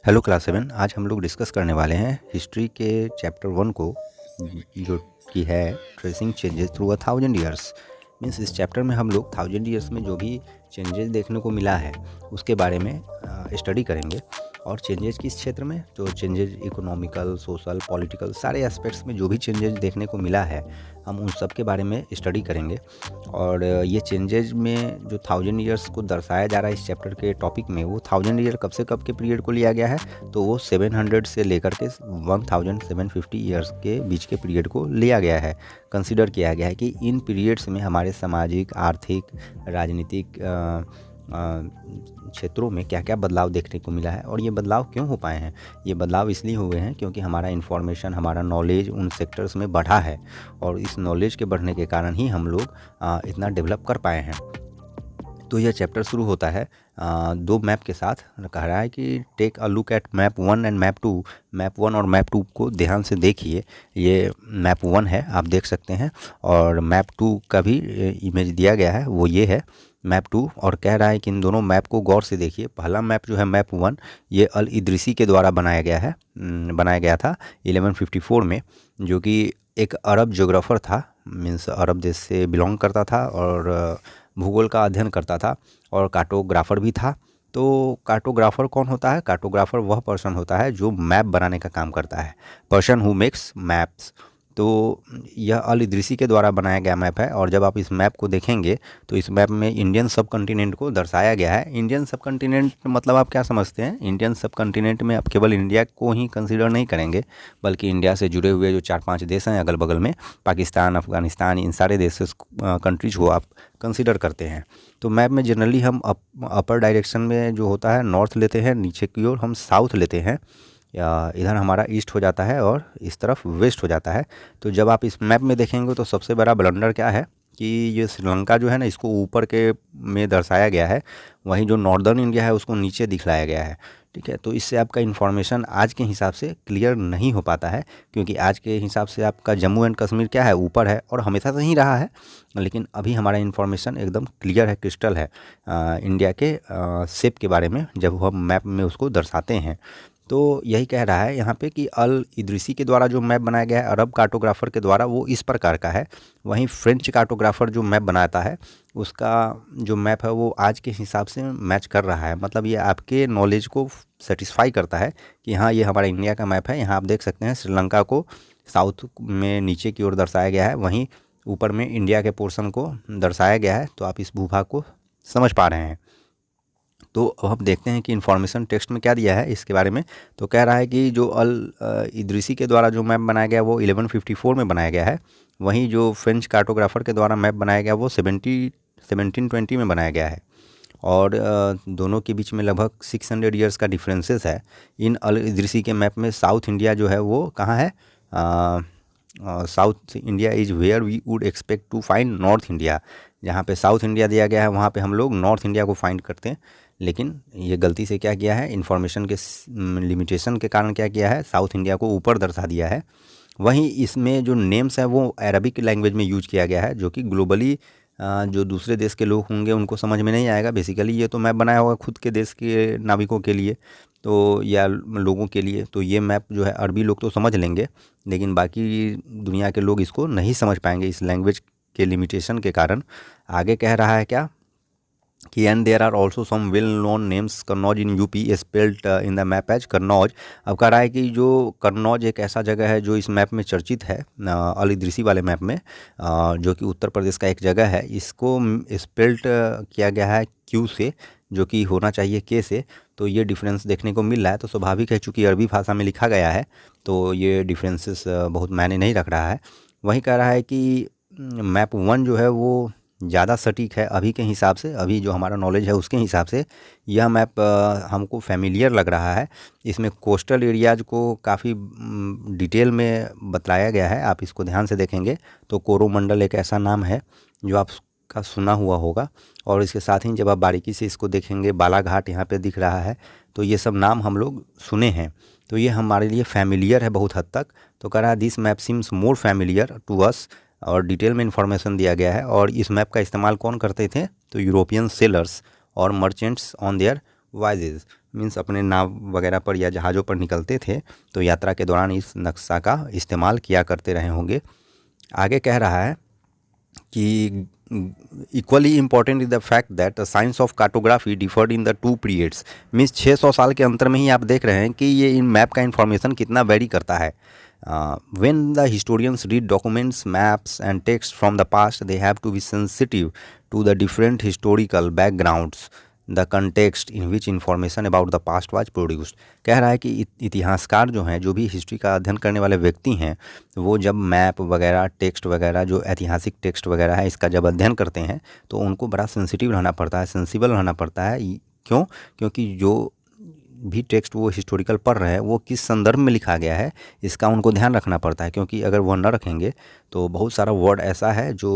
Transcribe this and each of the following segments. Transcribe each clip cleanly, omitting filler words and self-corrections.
Hello class 7। आज हम लोग डिस्कस करने वाले हैं हिस्ट्री के चैप्टर 1 को, जो कि है tracing changes through 1000 years. Means इस चैप्टर में हम लोग 1000 ईयर्स में जो भी चेंजेस देखने को मिला है उसके बारे में स्टडी करेंगे। और चेंजेस किस क्षेत्र में, तो चेंजेस इकोनॉमिकल, सोशल, पॉलिटिकल, सारे एस्पेक्ट्स में जो भी चेंजेस देखने को मिला है हम उन सब के बारे में स्टडी करेंगे। और ये चेंजेस में जो 1000 ईयर्स को दर्शाया जा रहा है इस चैप्टर के टॉपिक में, वो 1000 ईयर कब से कब के पीरियड को लिया गया है, तो वो 700 से लेकर के 1750 ईयर्स के बीच के पीरियड को लिया गया है। कंसिडर किया गया है कि इन पीरियड्स में हमारे सामाजिक, आर्थिक, राजनीतिक क्षेत्रों में क्या क्या बदलाव देखने को मिला है और ये बदलाव क्यों हो पाए हैं। ये बदलाव इसलिए हुए हैं क्योंकि हमारा इन्फॉर्मेशन, हमारा नॉलेज उन सेक्टर्स में बढ़ा है और इस नॉलेज के बढ़ने के कारण ही हम लोग इतना डेवलप कर पाए हैं। तो यह चैप्टर शुरू होता है दो मैप के साथ। कह रहा है कि take a look at map 1 and map 2। Map 1 और मैप 2 को ध्यान से देखिए। ये मैप 1 है, आप देख सकते हैं, और मैप 2 का भी इमेज दिया गया है, वो ये है मैप 2। और कह रहा है कि इन दोनों मैप को गौर से देखिए। पहला मैप जो है मैप 1, ये अल इदरीसी के द्वारा बनाया गया था 1154 में, जो कि एक अरब जोग्राफर था। मीन्स अरब देश से बिलोंग करता था और भूगोल का अध्ययन करता था और कार्टोग्राफर भी था। तो कार्टोग्राफर कौन होता है? कार्टोग्राफर वह पर्सन होता है जो मैप बनाने का काम करता है, पर्सन हु मेक्स मैप्स। तो यह अल इदरीसी के द्वारा बनाया गया मैप है। और जब आप इस मैप को देखेंगे तो इस मैप में इंडियन सब कॉन्टिनेंट को दर्शाया गया है। इंडियन सब कॉन्टिनेंट मतलब आप क्या समझते हैं? इंडियन सब कॉन्टिनेंट में आप केवल इंडिया को ही कंसीडर नहीं करेंगे, बल्कि इंडिया से जुड़े हुए जो 4-5 देश हैं अगल बगल में, पाकिस्तान, अफगानिस्तान, इन सारे देश कंट्रीज को आप कंसीडर करते हैं। तो मैप में जनरली हम अपर डायरेक्शन में जो होता है नॉर्थ लेते हैं, नीचे की ओर हम साउथ लेते हैं, या इधर हमारा ईस्ट हो जाता है और इस तरफ वेस्ट हो जाता है। तो जब आप इस मैप में देखेंगे तो सबसे बड़ा ब्लंडर क्या है कि ये श्रीलंका जो है ना, इसको ऊपर के में दर्शाया गया है, वहीं जो नॉर्दर्न इंडिया है उसको नीचे दिखलाया गया है। ठीक है, तो इससे आपका इन्फॉर्मेशन आज के हिसाब से क्लियर नहीं हो पाता है, क्योंकि आज के हिसाब से आपका जम्मू एंड कश्मीर क्या है, ऊपर है और हमेशा से ही रहा है। लेकिन अभी हमारा इन्फॉर्मेशन एकदम क्लियर है, क्रिस्टल है इंडिया के शेप के बारे में जब हम मैप में उसको दर्शाते हैं। तो यही कह रहा है यहाँ पे कि अल इदरीसी के द्वारा जो मैप बनाया गया है अरब कार्टोग्राफर के द्वारा, वो इस प्रकार का है। वहीं फ्रेंच कार्टोग्राफर जो मैप बनाता है उसका जो मैप है वो आज के हिसाब से मैच कर रहा है। मतलब ये आपके नॉलेज को सेटिस्फाई करता है कि हाँ, ये हमारा इंडिया का मैप है। यहाँ आप देख सकते हैं श्रीलंका को साउथ में नीचे की ओर दर्शाया गया है, वहीं ऊपर में इंडिया के पोर्शन को दर्शाया गया है। तो आप इस भूभाग को समझ पा रहे हैं। तो अब हम देखते हैं कि इन्फॉर्मेशन टेक्स्ट में क्या दिया है इसके बारे में। तो कह रहा है कि जो अल इदरीसी के द्वारा जो मैप बनाया गया वो 1154 में बनाया गया है। वहीं जो फ्रेंच कार्टोग्राफर के द्वारा मैप बनाया गया वो 1720 में बनाया गया है। और दोनों के बीच में लगभग 600 ईयर्स का डिफरेंसेस है। इन अल इदरीसी के मैप में साउथ इंडिया जो है वो कहाँ है? South India is where we would expect to find North India. जहाँ पे साउथ इंडिया दिया गया है वहाँ पे हम लोग नॉर्थ इंडिया को फाइंड करते हैं। लेकिन ये गलती से क्या किया है, इन्फॉर्मेशन के लिमिटेशन के कारण क्या किया है, साउथ इंडिया को ऊपर दर्शा दिया है। वहीं इसमें जो नेम्स है वो अरबिक लैंग्वेज में यूज किया गया है, जो कि ग्लोबली जो दूसरे देश के लोग होंगे उनको समझ में नहीं आएगा। बेसिकली ये तो मैप बनाया होगा खुद के देश के नाविकों के लिए, तो या लोगों के लिए। तो ये मैप जो है अरबी लोग तो समझ लेंगे, लेकिन बाकी दुनिया के लोग इसको नहीं समझ पाएंगे इस लैंग्वेज के लिमिटेशन के कारण। आगे कह रहा है क्या कि and there are also some well known names Kannauj in UP spelled in the map as Kannauj. अब कह रहा है कि जो कन्नौज एक ऐसा जगह है जो इस मैप में चर्चित है, अल इदरीसी वाले मैप में, जो कि उत्तर प्रदेश का एक जगह है। इसको स्पेल्ड किया गया है क्यू से, जो कि होना चाहिए के से। तो ये डिफरेंस देखने को मिल रहा है। तो स्वाभाविक है, चूँकि अरबी भाषा में लिखा गया है तो ये डिफरेंसेस बहुत मायने नहीं रख रहा है। वही कह रहा है कि मैप 1 जो है वो ज़्यादा सटीक है अभी के हिसाब से, अभी जो हमारा नॉलेज है उसके हिसाब से यह मैप हमको फैमिलियर लग रहा है। इसमें कोस्टल एरियाज़ को काफ़ी डिटेल में बतलाया गया है। आप इसको ध्यान से देखेंगे तो कोरोमंडल एक ऐसा नाम है जो आपका सुना हुआ होगा। और इसके साथ ही जब आप बारीकी से इसको देखेंगे, बालाघाट यहाँ पे दिख रहा है, तो ये सब नाम हम लोग सुने हैं। तो ये हमारे लिए फैमिलियर है बहुत हद तक। तो कह रहा है this map seems more familiar to us, और डिटेल में इन्फॉर्मेशन दिया गया है। और इस मैप का इस्तेमाल कौन करते थे? तो यूरोपियन सेलर्स और मर्चेंट्स ऑन देयर वाइजेज मीन्स अपने नाव वगैरह पर या जहाज़ों पर निकलते थे तो यात्रा के दौरान इस नक्शा का इस्तेमाल किया करते रहे होंगे। आगे कह रहा है कि equally important is the fact that the science of cartography deferred in the two periods. Means 600 साल के अंतर में ही आप देख रहे हैं कि ये इन मैप का इन्फॉर्मेशन कितना वेरी करता है। when the historians read documents, maps and text from the past, they have to be sensitive to the different historical backgrounds, the context in which information about the past was produced। कह रहा है कि इतिहासकार जो हैं, जो भी history का अध्ययन करने वाले व्यक्ति हैं, वो जब मैप वगैरह, टेक्स्ट वगैरह, जो ऐतिहासिक टेक्स्ट वगैरह है, इसका जब अध्ययन करते हैं तो उनको बड़ा सेंसिटिव रहना पड़ता है, सेंसिबल रहना पड़ता है। क्यों? क्योंकि जो भी टेक्स्ट वो हिस्टोरिकल पढ़ रहे हैं वो किस संदर्भ में लिखा गया है इसका उनको ध्यान रखना पड़ता है। क्योंकि अगर वह न रखेंगे तो बहुत सारा वर्ड ऐसा है जो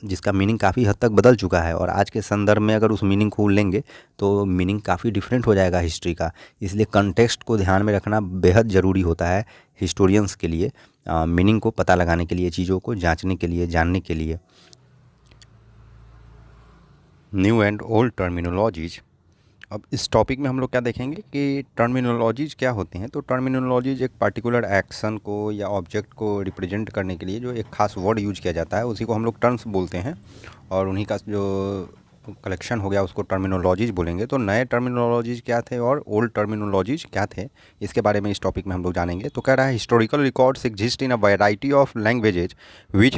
जिसका मीनिंग काफ़ी हद तक बदल चुका है और आज के संदर्भ में अगर उस मीनिंग को लेंगे तो मीनिंग काफ़ी डिफरेंट हो जाएगा हिस्ट्री का। इसलिए कंटेक्स्ट को ध्यान में रखना बेहद ज़रूरी होता है हिस्टोरियंस के लिए, मीनिंग को पता लगाने के लिए, चीज़ों को जाँचने के लिए, जानने के लिए। New and old terminologies. अब इस टॉपिक में हम लोग क्या देखेंगे कि टर्मिनोलॉजीज़ क्या होती हैं। तो टर्मिनोलॉजीज़ एक पर्टिकुलर एक्शन को या ऑब्जेक्ट को रिप्रेजेंट करने के लिए जो एक खास वर्ड यूज किया जाता है उसी को हम लोग टर्म्स बोलते हैं और उन्हीं का जो कलेक्शन हो गया उसको टर्मिनोलॉजीज़ बोलेंगे। तो नए टर्मिनोलॉजीज़ क्या थे और ओल्ड टर्मिनोलॉजीज़ क्या थे, इसके बारे में इस टॉपिक में हम लोग जानेंगे। तो कह रहा है historical records exist in a variety of languages which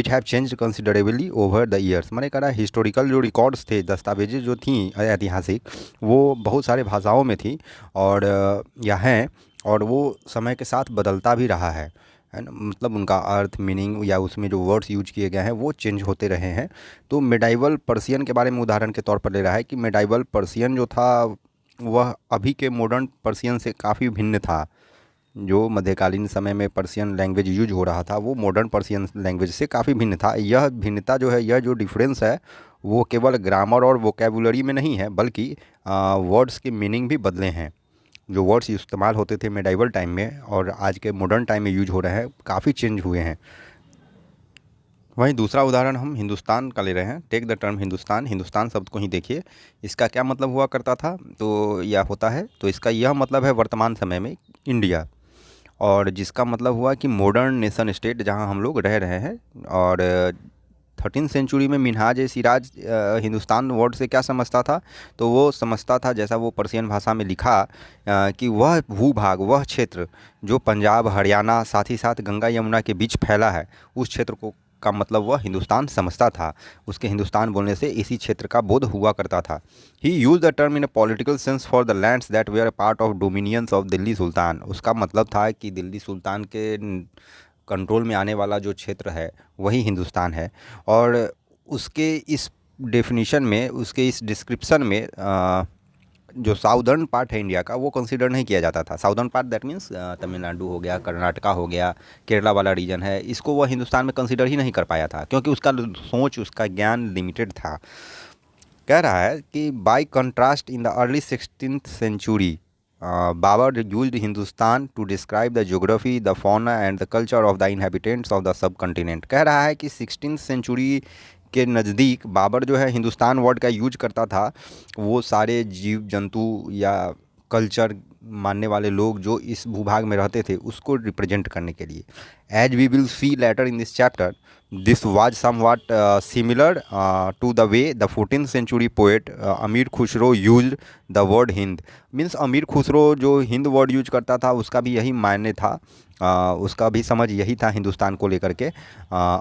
have change considerably over the years. मैंने कहा हिस्टोरिकल जो रिकॉर्ड्स थे, दस्तावेजें जो थी ऐतिहासिक, वो बहुत सारे भाषाओं में थी और या हैं और वो समय के साथ बदलता भी रहा है ना। मतलब उनका अर्थ, मीनिंग या उसमें जो वर्ड्स यूज किए गए हैं वो चेंज होते रहे हैं। तो मेडाइवल पर्सियन के बारे में उदाहरण के तौर पर ले रहा है कि मेडाइवल पर्सियन जो था वह अभी के मॉडर्न पर्सियन से काफ़ी भिन्न था। जो मध्यकालीन समय में पर्शियन लैंग्वेज यूज हो रहा था वो मॉडर्न पर्शियन लैंग्वेज से काफ़ी भिन्न था। यह भिन्नता जो है, यह जो डिफरेंस है वो केवल ग्रामर और वोकेबुलरी में नहीं है बल्कि वर्ड्स के मीनिंग भी बदले हैं। जो वर्ड्स इस्तेमाल होते थे मेडाइवल टाइम में और आज के मॉडर्न टाइम में यूज हो रहे हैं, काफ़ी चेंज हुए हैं। वहीं दूसरा उदाहरण हम हिंदुस्तान का ले रहे हैं। Take the term Hindustan. Hindustan शब्द को ही देखिए, इसका क्या मतलब हुआ करता था तो या होता है, तो इसका यह मतलब है वर्तमान समय में इंडिया, और जिसका मतलब हुआ कि मॉडर्न नेशन स्टेट जहां हम लोग रह रहे हैं। और 13th सेंचुरी में मिन्हाज ए सिराज हिंदुस्तान वर्ड से क्या समझता था, तो वो समझता था, जैसा वो पर्शियन भाषा में लिखा, कि वह भूभाग, वह क्षेत्र जो पंजाब, हरियाणा, साथ ही साथ गंगा यमुना के बीच फैला है, उस क्षेत्र को का मतलब वह हिंदुस्तान समझता था। उसके हिंदुस्तान बोलने से इसी क्षेत्र का बोध हुआ करता था। He use the term in a political sense for the lands that were part of dominions of Delhi sultan. उसका मतलब था कि दिल्ली सुल्तान के कंट्रोल में आने वाला जो क्षेत्र है वही हिंदुस्तान है। और उसके इस डेफिनेशन में, उसके इस डिस्क्रिप्शन में जो साउदर्न पार्ट है इंडिया का वो कंसीडर नहीं किया जाता था। Southern part that means Tamil Nadu हो गया, कर्नाटका हो गया, केरला वाला रीजन है, इसको वो हिंदुस्तान में कंसीडर ही नहीं कर पाया था क्योंकि उसका सोच, उसका ज्ञान लिमिटेड था। कह रहा है कि by contrast in the early 16th century Babur used Hindustan to describe the geography, the fauna and the culture of the inhabitants of the subcontinent. कह रहा है कि 16th सेंचुरी के नज़दीक बाबर जो है हिंदुस्तान वर्ड का यूज करता था वो सारे जीव जंतु या कल्चर मानने वाले लोग जो इस भूभाग में रहते थे उसको रिप्रेजेंट करने के लिए। As we will see later in this chapter, this was somewhat similar to the way the 14th century poet Amir Khusrau used the word Hind. Means Amir Khusrau जो हिंद वर्ड यूज करता था उसका भी यही मायने था, उसका भी समझ यही था हिंदुस्तान को लेकर के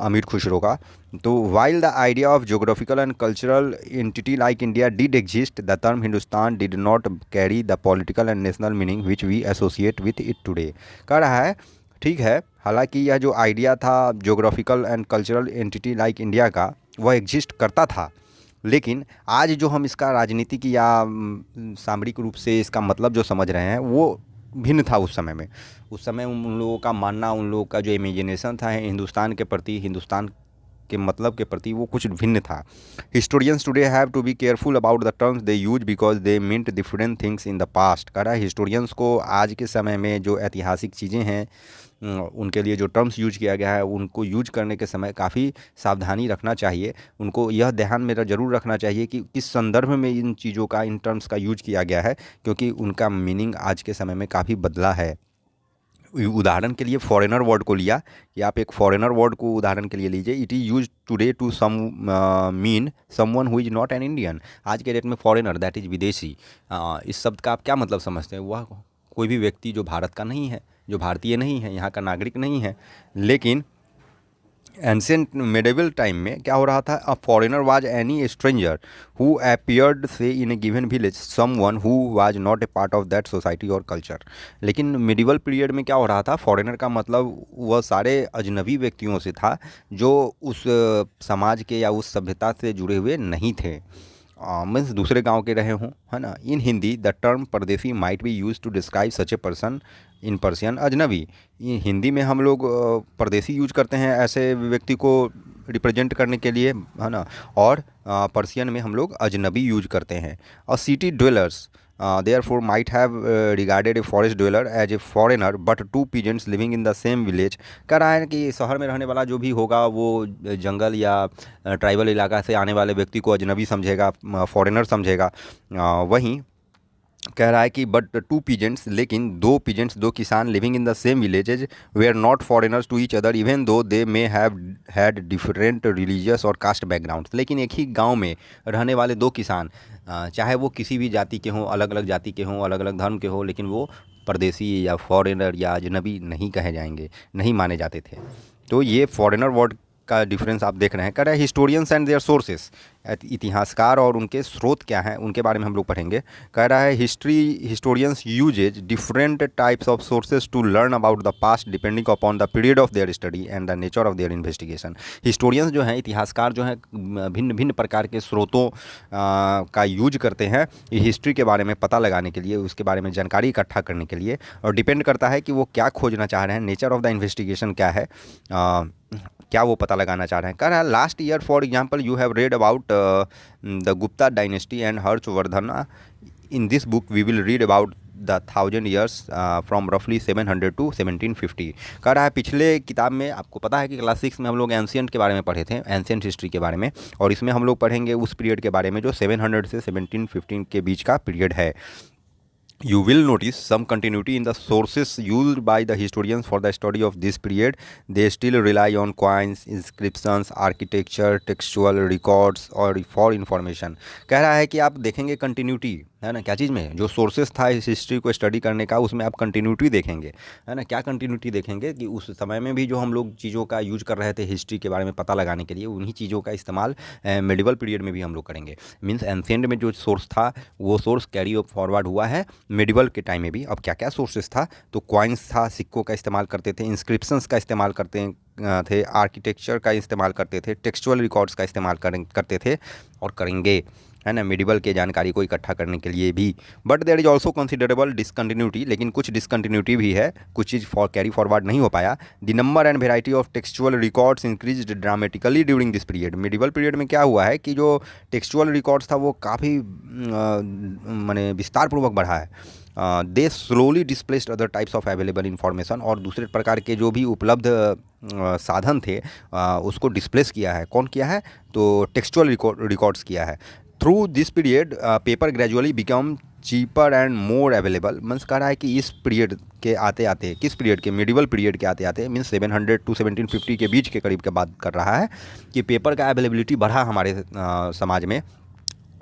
अमीर खुसरो का। तो while the idea of geographical and cultural entity like India did exist, the term Hindustan did not carry the political and national meaning which we associate with it today. कह रहा है ठीक है, हालांकि यह जो आइडिया था geographical and cultural entity like India का वह एग्जिस्ट करता था, लेकिन आज जो हम इसका राजनीतिक या सामरिक रूप से इसका मतलब जो समझ रहे हैं वो भिन्न था उस समय में। उस समय उन लोगों का मानना, उन लोगों का जो इमेजिनेशन था हिंदुस्तान के प्रति, हिंदुस्तान के मतलब के प्रति वो कुछ भिन्न था। Historians today have to be careful about the terms they use because they meant different things in the past. कह रहा है हिस्टोरियंस को आज के समय में जो ऐतिहासिक चीज़ें हैं उनके लिए जो टर्म्स यूज किया गया है उनको यूज करने के समय काफ़ी सावधानी रखना चाहिए। उनको यह ध्यान में ज़रूर रखना चाहिए कि किस संदर्भ में इन चीज़ों का, इन टर्म्स का यूज किया गया है, क्योंकि उनका मीनिंग आज के समय में काफ़ी बदला है। उदाहरण के लिए फॉरेनर वर्ड को लिया कि आप एक फॉरेनर वर्ड को उदाहरण के लिए लीजिए, it is use today to some mean someone who is not an Indian. आज के डेट में फॉरेनर दैट इज़ विदेशी, इस शब्द का आप क्या मतलब समझते हैं? वह कोई भी व्यक्ति जो भारत का नहीं है, जो भारतीय नहीं है, यहाँ का नागरिक नहीं है। लेकिन एंशिएंट मेडिवल टाइम में क्या हो रहा था? A foreigner was any stranger who appeared say in a given village, someone who was not a part of that society और कल्चर। लेकिन मिडिवल पीरियड में क्या हो रहा था? फॉरेनर का मतलब वह सारे अजनबी व्यक्तियों से था जो उस समाज के या उस सभ्यता से जुड़े हुए नहीं थे, मीन्स दूसरे गांव के रहे हों, है ना। In Hindi the term pardesi might be use to describe such a person in Persian ajnabi. Hindi में हम लोग परदेसी यूज करते हैं ऐसे व्यक्ति को रिप्रेजेंट करने के लिए, है ना। और पर्शियन में हम लोग अजनबी यूज करते हैं। और city dwellers therefore might have regarded a forest dweller as a foreigner but two peasants living in the same village। कह रहा है कि शहर में रहने वाला जो भी होगा वो जंगल या ट्राइबल इलाका से आने वाले व्यक्ति को अजनबी समझेगा, फॉरेनर समझेगा। वहीं कह रहा है कि बट टू पीजेंट्स, लेकिन दो पीजेंट्स, दो किसान living in the same villages were not foreigners to each other even though they may have had different religious और कास्ट बैकग्राउंड्स। लेकिन एक ही गांव में रहने वाले दो किसान, चाहे वो किसी भी जाति के हों, अलग अलग जाति के हों, अलग अलग धर्म के हों, लेकिन वो परदेसी या फॉरेनर या अजनबी नहीं कहे जाएंगे, नहीं माने जाते थे। तो ये फॉरेनर वर्ड का डिफरेंस आप देख रहे हैं। कह रहे हैं हिस्टोरियंस एंड देयर सोर्सेस, इतिहासकार और उनके स्रोत क्या हैं उनके बारे में हम लोग पढ़ेंगे। कह रहा है historians uses different types of sources to learn about the past depending upon the period of their study and the nature of their investigation. Historians जो हैं, इतिहासकार जो हैं, भिन्न भिन्न प्रकार के स्रोतों का यूज करते हैं हिस्ट्री के बारे में पता लगाने के लिए, उसके बारे में जानकारी इकट्ठा करने के लिए, और डिपेंड करता है कि वो क्या खोजना चाह रहे हैं, नेचर ऑफ द इन्वेस्टिगेशन क्या है, क्या वो पता लगाना चाह रहे हैं। कह रहा है last year for example you have read about the Gupta dynasty and Harshavardhana. In this book we will read about the 1000 years from रफली 700 टू 1750। कह रहा है पिछले किताब में आपको पता है कि क्लास 6 में हम लोग एंशिएंट के बारे में पढ़े थे, एंशिएंट हिस्ट्री के बारे में, और इसमें हम लोग पढ़ेंगे उस पीरियड के बारे में जो 700 से 1715 के बीच का पीरियड है। You will notice some continuity in the sources used by the historians for the study of this period. They still rely on coins, inscriptions, architecture, textual records और for information। कह रहा है कि आप देखेंगे कंटिन्यूटी, है ना, क्या चीज़ में? जो सोर्सेस था इस हिस्ट्री को स्टडी करने का, उसमें आप कंटिन्यूटी देखेंगे, है ना। क्या कंटिन्यूटी देखेंगे? कि उस समय में भी जो हम लोग चीज़ों का यूज कर रहे थे हिस्ट्री के बारे में पता लगाने के लिए, उन्हीं चीज़ों का इस्तेमाल मेडिवल पीरियड में भी हम लोग करेंगे। मीन्स एंशिएंट में जो सोर्स था वो सोर्स कैरी फॉरवर्ड हुआ है मेडिवल के टाइम में भी। अब क्या क्या सोर्सेस था? तो कॉइन्स था, सिक्कों का इस्तेमाल करते थे, इंस्क्रिप्शंस का इस्तेमाल करते थे, आर्किटेक्चर का इस्तेमाल करते थे, टेक्सचुअल रिकॉर्ड्स का इस्तेमाल करते थे और करेंगे, है ना, मेडिवल के जानकारी को इकट्ठा करने के लिए भी। But there is also considerable discontinuity, लेकिन कुछ डिसकंटिन्यूटी भी है, कुछ चीज़ कैरी फॉरवर्ड नहीं हो पाया। The number and variety of textual records increase dramatically during this period. Medieval period में क्या हुआ है कि जो टेक्सचुअल रिकॉर्ड्स था वो काफ़ी माने विस्तारपूर्वक बढ़ा है। They slowly displaced other types of available information, और दूसरे प्रकार के जो भी उपलब्ध साधन थे उसको डिस्प्लेस किया है। कौन किया है? तो टेक्सचुअल रिकॉर्ड्स किया है। Through this period paper gradually become cheaper and more available. Means कह रहा है कि इस पीरियड के आते आते, किस पीरियड के? मेडिवल पीरियड के आते आते, मीन्स 700 टू 1750 के बीच के करीब के बात कर रहा है कि पेपर का अवेलेबिलिटी बढ़ा हमारे समाज में,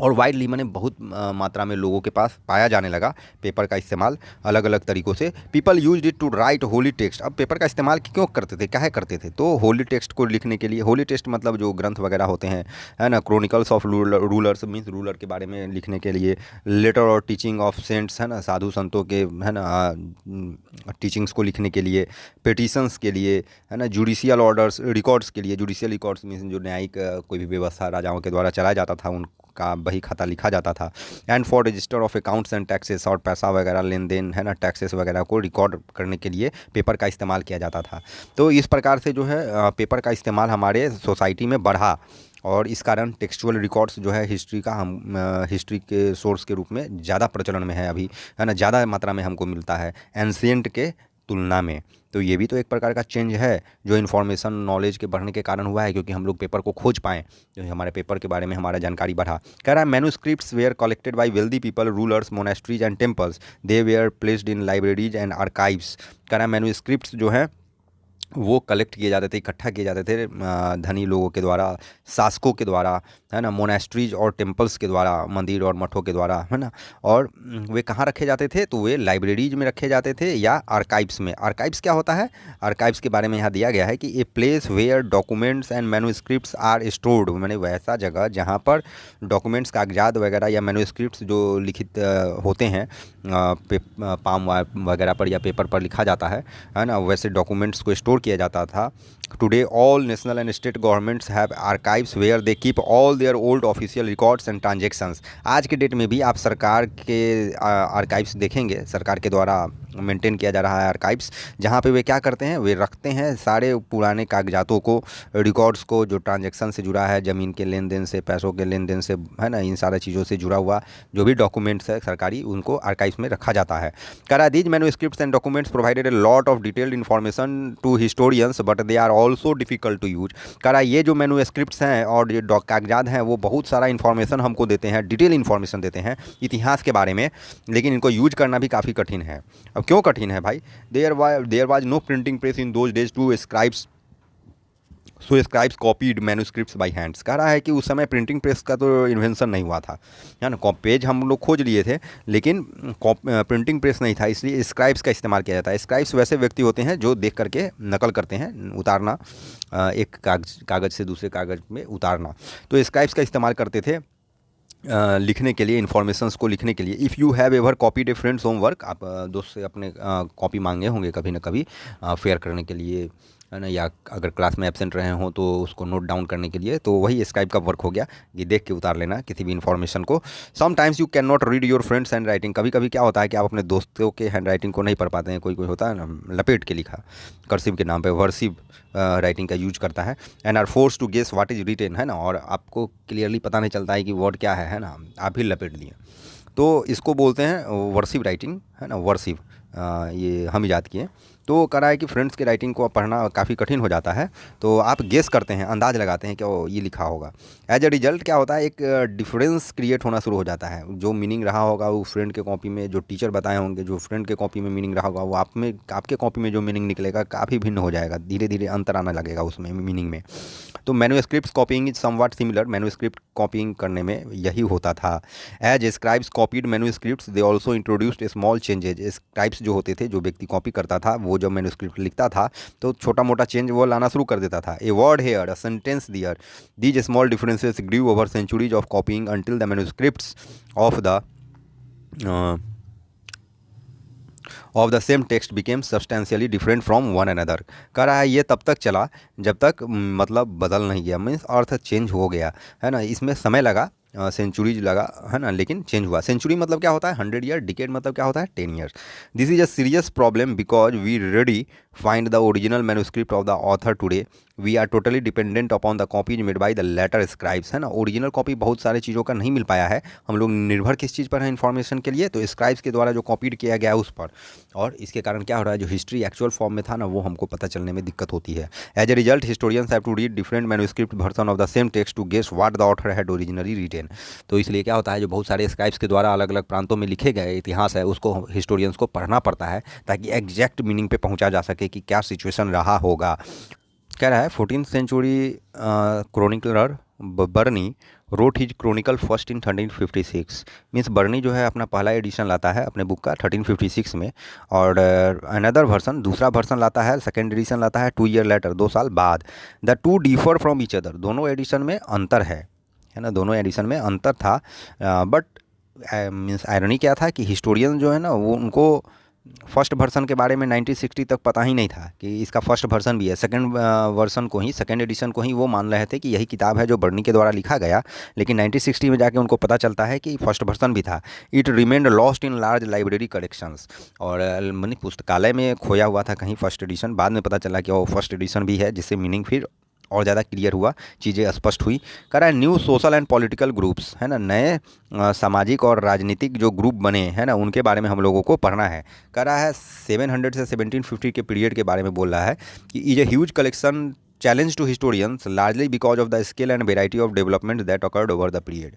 और वाइडली मैंने बहुत मात्रा में लोगों के पास पाया जाने लगा पेपर का इस्तेमाल अलग अलग तरीक़ों से। People used it to write holy text. अब पेपर का इस्तेमाल क्यों करते थे, क्या करते थे? तो होली टेक्स्ट को लिखने के लिए। होली टेक्स्ट मतलब जो ग्रंथ वगैरह होते हैं, है ना, chronicles of rulers, means ruler के बारे में लिखने के लिए। लेटर और टीचिंग ऑफ सेंट्स, है ना, साधु संतों के, है ना, टीचिंग्स को लिखने के लिए। पेटिशंस के लिए, है ना, जुडिशियल ऑर्डर्स, रिकॉर्ड्स के लिए। जुडिशियल रिकॉर्ड्स मीन्स जो न्यायिक कोई भी व्यवस्था राजाओं के द्वारा चलाया जाता था का बही खाता लिखा जाता था। And for register of accounts and taxes, और पैसा वगैरह लेन देन है ना, टैक्सेस वगैरह को रिकॉर्ड करने के लिए पेपर का इस्तेमाल किया जाता था। तो इस प्रकार से जो है पेपर का इस्तेमाल हमारे सोसाइटी में बढ़ा, और इस कारण टेक्सचुअल रिकॉर्ड्स जो है हिस्ट्री का हम हिस्ट्री के सोर्स के रूप में ज़्यादा प्रचलन में है अभी, है ना, ज़्यादा मात्रा में हमको मिलता है एंशिएंट के तुलना में। तो ये भी तो एक प्रकार का चेंज है जो इन्फॉर्मेशन नॉलेज के बढ़ने के कारण हुआ है, क्योंकि हम लोग पेपर को खोज पाएँ, जो हमारे पेपर के बारे में हमारा जानकारी बढ़ा। कह रहा है manuscripts were collected by wealthy people, rulers, monasteries and temples, they were placed in libraries and archives. कह रहा है मैन्यूस्क्रिप्ट्स जो है वो कलेक्ट किए जाते थे, इकट्ठा किए जाते थे धनी लोगों के द्वारा, शासकों के द्वारा, है ना, मोनेस्ट्रीज और टेम्पल्स के द्वारा, मंदिर और मठों के द्वारा, है ना। और वे कहाँ रखे जाते थे, तो वे लाइब्रेरीज में रखे जाते थे या आर्काइव्स में। आर्काइव्स क्या होता है, आर्काइव्स के बारे में यहाँ दिया गया है कि a place where documents and manuscripts are stored, मैंने वैसा जगह जहाँ पर डॉक्यूमेंट्स, कागजात वगैरह या मैन्यूस्क्रिप्ट्स जो लिखित होते हैं पाम वगैरह पर या पेपर पर लिखा जाता है ना, वैसे डॉक्यूमेंट्स को स्टोर किया जाता था। Today all national and state governments have archives where they keep all their old official records and transactions. आज के डेट में भी आप सरकार के आर्काइव्स देखेंगे, सरकार के द्वारा मेंटेन किया जा रहा है आर्काइव्स, जहाँ पे वे क्या करते हैं, वे रखते हैं सारे पुराने कागजातों को, रिकॉर्ड्स को, जो ट्रांजैक्शन से जुड़ा है, ज़मीन के लेन देन से, पैसों के लेन देन से, है ना, इन सारी चीज़ों से जुड़ा हुआ जो भी डॉक्यूमेंट्स है सरकारी, उनको आर्काइव्स में रखा जाता है। करा these manuscripts and documents provided a lot of detailed information to historians but they are also difficult to use. करा ये जो मैन्यूस्क्रिप्ट्स हैं और जो कागजात हैं वो बहुत सारा इन्फॉर्मेशन हमको देते हैं, डिटेल इन्फॉर्मेशन देते हैं इतिहास के बारे में, लेकिन इनको यूज करना भी काफ़ी कठिन है। अब क्यों कठिन है भाई, there was no printing press in those days to scribes, so scribes copied manuscripts by hands. कह रहा है कि उस समय प्रिंटिंग प्रेस का तो इन्वेंशन नहीं हुआ था, है ना, पेज हम लोग खोज लिए थे, लेकिन प्रिंटिंग प्रेस नहीं था, इसलिए स्क्राइब्स का इस्तेमाल किया जाता है। स्क्राइब्स वैसे व्यक्ति होते हैं जो देख करके नकल करते हैं, उतारना, एक कागज़ से दूसरे कागज़ में उतारना। तो स्क्राइब्स का इस्तेमाल करते थे लिखने के लिए, इन्फॉर्मेशंस को लिखने के लिए। If you have ever copied A friends homework, आप दोस्त से अपने कॉपी मांगे होंगे कभी ना कभी फेयर करने के लिए, है ना, या अगर क्लास में एब्सेंट रहे हों तो उसको नोट डाउन करने के लिए, तो वही स्क्राइब का वर्क हो गया, ये देख के उतार लेना किसी भी इन्फॉर्मेशन को। Sometimes you can not read your friends hand writing, कभी कभी क्या होता है कि आप अपने दोस्तों के हैंड राइटिंग को नहीं पढ़ पाते हैं, कोई कोई होता है ना लपेट के लिखा, कर्सिव के नाम पे वर्सिव राइटिंग का यूज करता है। And are force to guess what is written, है ना, और आपको क्लियरली पता नहीं चलता है कि वर्ड क्या है ना, आप ही लपेट दिए, तो इसको बोलते हैं वर्सिव राइटिंग, है ना, वर्सिव, ये हम इजाद किए। तो कह रहा है कि फ्रेंड्स के राइटिंग को पढ़ना काफ़ी कठिन हो जाता है, तो आप गेस करते हैं, अंदाज़ लगाते हैं कि वो ये लिखा होगा। एज ए रिजल्ट क्या होता है, एक डिफरेंस क्रिएट होना शुरू हो जाता है। जो मीनिंग रहा होगा वो फ्रेंड के कॉपी में, जो टीचर बताए होंगे, जो फ्रेंड के कॉपी में मीनिंग रहा होगा, वो आप में, आपके कॉपी में जो मीनिंग निकलेगा काफ़ी भिन्न हो जाएगा, धीरे धीरे अंतर आना लगेगा उसमें मीनिंग में। तो manuscript copying is something similar, manuscript copying करने में यही होता था। As scribes copied manuscripts they also introduced small changes. Scribes जो होते थे, जो व्यक्ति कॉपी करता था, वो जब मैन्यूस्क्रिप्ट लिखता था तो छोटा मोटा चेंज वो लाना शुरू कर देता था। A word here, a sentence there, these small differences grew over centuries of copying until the manuscripts of the same text became substantially different from one another. कह रहा है ये तब तक चला जब तक मतलब बदल नहीं गया, मीन्स अर्थ चेंज हो गया, है ना। इसमें समय लगा, सेंचुरीज लगा, है ना, लेकिन चेंज हुआ। सेंचुरी मतलब क्या होता है, 100 ईयर, डिकेड मतलब क्या होता है, 10 years. This is a serious problem because we rarely find the original manuscript of the author today, we are totally dependent upon the copies made by the later scribes, है ना। Original copy बहुत सारे चीज़ों का नहीं मिल पाया है, हम लोग निर्भर किस चीज़ पर है इन्फॉर्मेशन के लिए, तो स्क्राइब्स के द्वारा जो कॉपीड किया गया उस पर, और इसके कारण क्या हो रहा है, जो हिस्ट्री एक्चुअल फॉर्म में था ना, वो हमको पता चलने में दिक्कत होती है। As a result historians have to read different manuscript version of the same text to guess what the author had originally written. तो इसलिए क्या होता है, जो बहुत सारे स्क्राइब्स के द्वारा अलग अलग प्रांतों में लिखे गए इतिहास है, उसको हिस्टोरियंस को पढ़ना पड़ता है ताकि एग्जैक्ट मीनिंग पे पहुंचा जा सके कि क्या सिचुएशन रहा होगा। कह रहा है 14th century chronicler Barani wrote his chronicle first in 1356, means Barani जो है अपना पहला एडिशन लाता है अपने बुक का 1356 में, और अनदर वर्सन, दूसरा वर्सन लाता है, सेकेंड एडिशन लाता है 2 ईयर लेटर, 2 साल बाद। The two differ from each other, दोनों एडिशन में अंतर है ना, दोनों एडिशन में अंतर था। बट मीन्स आयरनी क्या था कि हिस्टोरियन जो है ना, वो उनको फर्स्ट वर्सन के बारे में 1960 तक पता ही नहीं था कि इसका फर्स्ट वर्सन भी है। सेकंड वर्सन को ही, सेकंड एडिशन को ही वो मान रहे थे कि यही किताब है जो बर्नी के द्वारा लिखा गया, लेकिन 1960 में जाके उनको पता चलता है कि फर्स्ट वर्सन भी था। It remained lost in large library collections, और मैंने पुस्तकालय में खोया हुआ था कहीं फर्स्ट एडिशन। बाद में पता चला कि वो फर्स्ट एडिशन भी है, जिससे मीनिंग फिर और ज़्यादा क्लियर हुआ, चीज़ें स्पष्ट हुई। कह रहा है new social and political groups, है ना, नए सामाजिक और राजनीतिक जो ग्रुप बने हैं ना, उनके बारे में हम लोगों को पढ़ना है। कह रहा है 700 से 1750 के पीरियड के बारे में बोल रहा है कि is a huge collection challenge to historians largely because of the scale and variety of development that occurred over the period.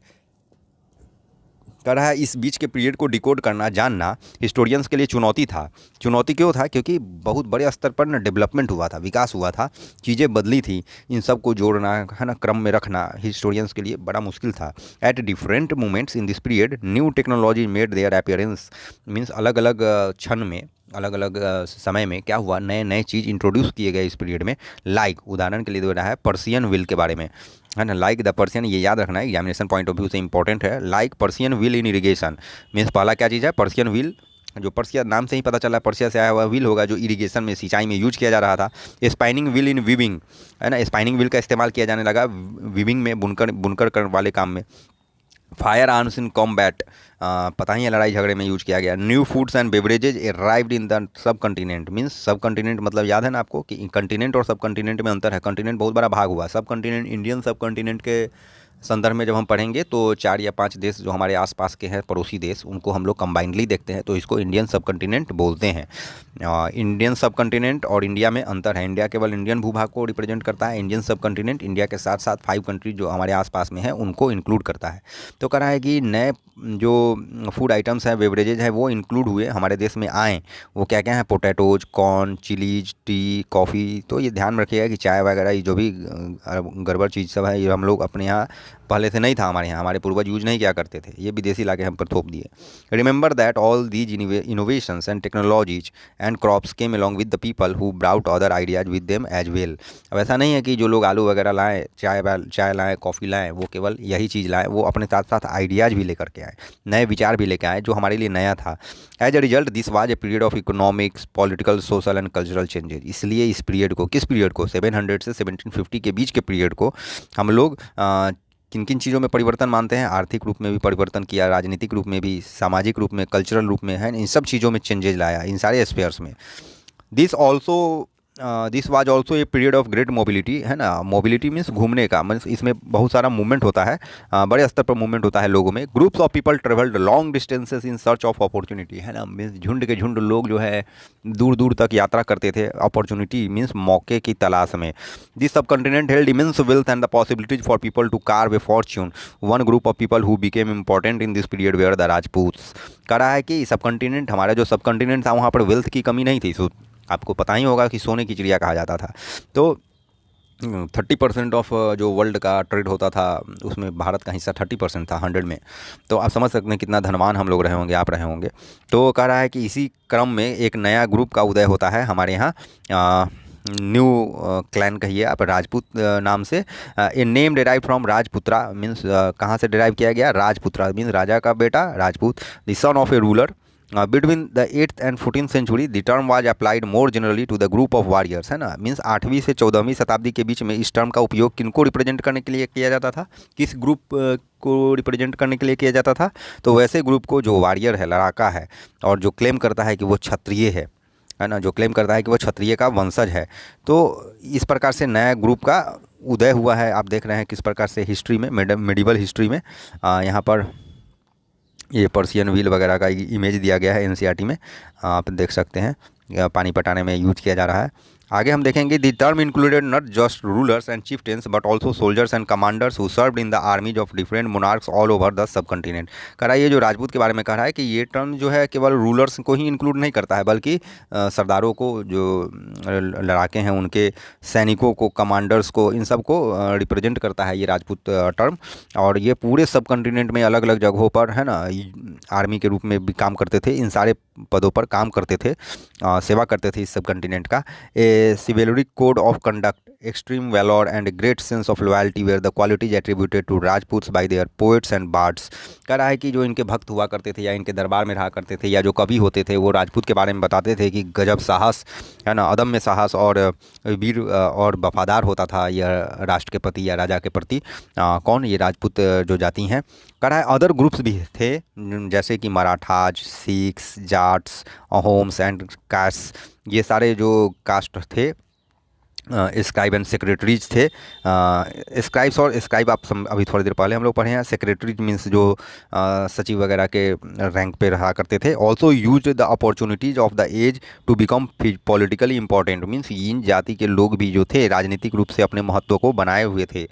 कह रहा है इस बीच के पीरियड को डिकोड करना, जानना हिस्टोरियंस के लिए चुनौती था। चुनौती क्यों था? क्योंकि बहुत बड़े स्तर पर ना डेवलपमेंट हुआ था, विकास हुआ था, चीज़ें बदली थी। इन सब को जोड़ना, है ना, क्रम में रखना हिस्टोरियंस के लिए बड़ा मुश्किल था। At different moments in this period new technology made their appearance, means अलग अलग क्षण में, अलग अलग समय में क्या हुआ, नए नए चीज़ इंट्रोड्यूस किए गए इस पीरियड में। लाइक उदाहरण के लिए दे रहा है पर्सियन विल के बारे में, है ना, लाइक द पर्सियन, ये याद रखना है, एग्जामिनेशन पॉइंट ऑफ व्यू से इंपॉर्टेंट है। Like Persian will in irrigation, means पहला क्या चीज़ है, पर्सियन विल, जो पर्सिया नाम से ही पता चला, पर्सिया से आया हुआ व्हील होगा जो इरिगेशन में, सिंचाई में यूज किया जा रहा था। स्पाइनिंग व्हील इन वीविंग, है ना, स्पाइनिंग व्हील का इस्तेमाल किया जाने लगा वीविंग में, बुनकर वाले काम में। फायर आर्म्स इन कॉम्बैट, पता ही है लड़ाई झगड़े में यूज किया गया। New foods and beverages arrived in the sub continent, means सब कंटिनेंट मतलब याद है ना आपको कि कंटिनेंट और सब कंटिनेंट में अंतर है। कंटिनेंट बहुत बड़ा भाग हुआ, सब कंटिनेंट, इंडियन सब कंटिनेंट के संदर्भ में जब हम पढ़ेंगे तो 4 या 5 देश जो हमारे आसपास के हैं पड़ोसी देश, उनको हम लोग कंबाइंडली देखते हैं, तो इसको इंडियन सब कंटिनेंट बोलते हैं। इंडियन सब कंटिनेंट और इंडिया में अंतर है। इंडिया केवल इंडियन भूभाग को रिप्रेजेंट करता है। इंडियन सब कंटिनेंट इंडिया के साथ साथ 5 कंट्री जो हमारे आसपास में है उनको इंक्लूड करता है। तो कह रहा है कि नए जो फूड आइटम्स हैं, बेवरेजेज हैं, वो इंक्लूड हुए, हमारे देश में आए। वो क्या क्या है, potatoes, corn, chillies, T, coffee. तो ये ध्यान रखिएगा कि चाय वगैरह ये जो भी गड़बड़ चीज़ सब है, ये हम लोग अपने यहाँ पहले से नहीं था, हमारे यहाँ हमारे पूर्वज यूज नहीं किया करते थे, ये विदेशी लाके हम पर थोप दिए। Remember that all these innovations and technologies and crops came along with the people who brought other ideas with them as well. अब ऐसा नहीं है कि जो लोग आलू वगैरह लाएँ, चाय लाएँ, कॉफ़ी लाएँ, वो केवल यही चीज़ लाएँ, वो अपने साथ साथ आइडियाज़ भी लेकर के आए, नए विचार भी लेकर आए जो हमारे लिए नया था। As a result this was a period of economics, political, social and cultural changes. इसलिए इस पीरियड को, किस पीरियड को, 700 से 1750 के बीच के पीरियड को हम लोग किन किन चीज़ों में परिवर्तन मानते हैं? आर्थिक रूप में भी परिवर्तन किया, राजनीतिक रूप में भी, सामाजिक रूप में, कल्चरल रूप में, है, इन सब चीज़ों में चेंजेज लाया, इन सारे स्पेयर्स में। This was also a period of great mobility, है ना, मोबिलिटी मीन्स घूमने का, मीन्स इसमें बहुत सारा मूवमेंट होता है, बड़े स्तर पर मूवमेंट होता है लोगों में। Groups of people travelled long distances in search of opportunity, है ना, मीन्स झुंड के झुंड लोग जो है दूर दूर तक यात्रा करते थे, अपॉर्चुनिटी मीन्स मौके की तलाश में। This subcontinent held immense wealth and the possibilities for people to carve a fortune. One group of people who became important in this period were the Rajputs. कह रहा है कि सब कंटिनेंट, हमारा जो सब कंटिनेंट था वहाँ पर वेल्थ की कमी नहीं थी। आपको पता ही होगा कि सोने की चिड़िया कहा जाता था। तो 30% ऑफ जो वर्ल्ड का ट्रेड होता था उसमें भारत का हिस्सा 30% था 100 में। तो आप समझ सकते हैं कितना धनवान हम लोग रहे होंगे, आप रहे होंगे। तो कह रहा है कि इसी क्रम में एक नया ग्रुप का उदय होता है हमारे यहाँ, न्यू क्लैन कहिए आप, राजपूत नाम से। A name derive from राजपुत्रा, means कहाँ से डिराइव किया गया? राजपुत्रा मीन्स राजा का बेटा, Rajput. The son of a ruler. Between the 8th and 14th century the term was applied more generally to the group of warriors, है ना, मीन्स 8वीं से 14वीं शताब्दी के बीच में इस टर्म का उपयोग किनको रिप्रेजेंट करने के लिए किया जाता था? किस ग्रुप को रिप्रेजेंट करने के लिए किया जाता था? तो वैसे ग्रुप को जो वॉरियर है, लड़ाका है, और जो क्लेम करता है कि वो क्षत्रिय है ना, जो क्लेम करता है कि वो क्षत्रिय का वंशज है। तो इस प्रकार से नया ग्रुप का उदय हुआ है। आप देख रहे हैं किस प्रकार से हिस्ट्री में, मेडिवल हिस्ट्री में यहाँ पर ये पर्सियन व्हील वगैरह का इमेज दिया गया है एनसीईआरटी में, आप देख सकते हैं, पानी पटाने में यूज किया जा रहा है। आगे हम देखेंगे the term included not just rulers and chieftains but also soldiers and commanders who served in the armies of different monarchs all over the subcontinent. कह रहा है ये जो राजपूत के बारे में कह रहा है कि ये टर्म जो है केवल रूलर्स को ही इंक्लूड नहीं करता है, बल्कि सरदारों को, जो लड़ाके हैं उनके, सैनिकों को, कमांडर्स को, इन सब को रिप्रेजेंट करता है ये राजपूत टर्म। और ये पूरे सब कंटिनेंट में अलग अलग जगहों पर, है ना, आर्मी के रूप में भी काम करते थे, इन सारे पदों पर काम करते थे, सेवा करते थे इस सब कंटिनेंट का। A chivalric code of conduct, extreme valor, and a great sense of loyalty were the qualities attributed to Rajputs by their poets and bards. कह रहा है कि जो इनके भक्त हुआ करते थे या इनके दरबार में रहा करते थे या जो कवि होते थे वो राजपूत के बारे में बताते थे कि गजब साहस है ना, अदम्य साहस और वीर और वफादार होता था यह राष्ट्र के प्रति या राजा के प्रति। कौन, ये राजपूत जो जाति हैं। कह रहा है अदर ग्रुप्स भी थे जैसे कि मराठाज, सिख्स, जाट्स, अहोम्स एंड कास्ट, ये सारे जो कास्ट थे, स्क्राइब एंड सेक्रेटरीज थे। स्क्राइब्स और स्क्राइब आप अभी थोड़ी देर पहले हम लोग पढ़े हैं। सेक्रेटरीज मीन्स जो सचिव वगैरह के रैंक पे रहा करते थे। Also use the opportunities of the age to become politically important, means इन जाति के लोग भी जो थे राजनीतिक रूप से अपने महत्व को बनाए हुए थे,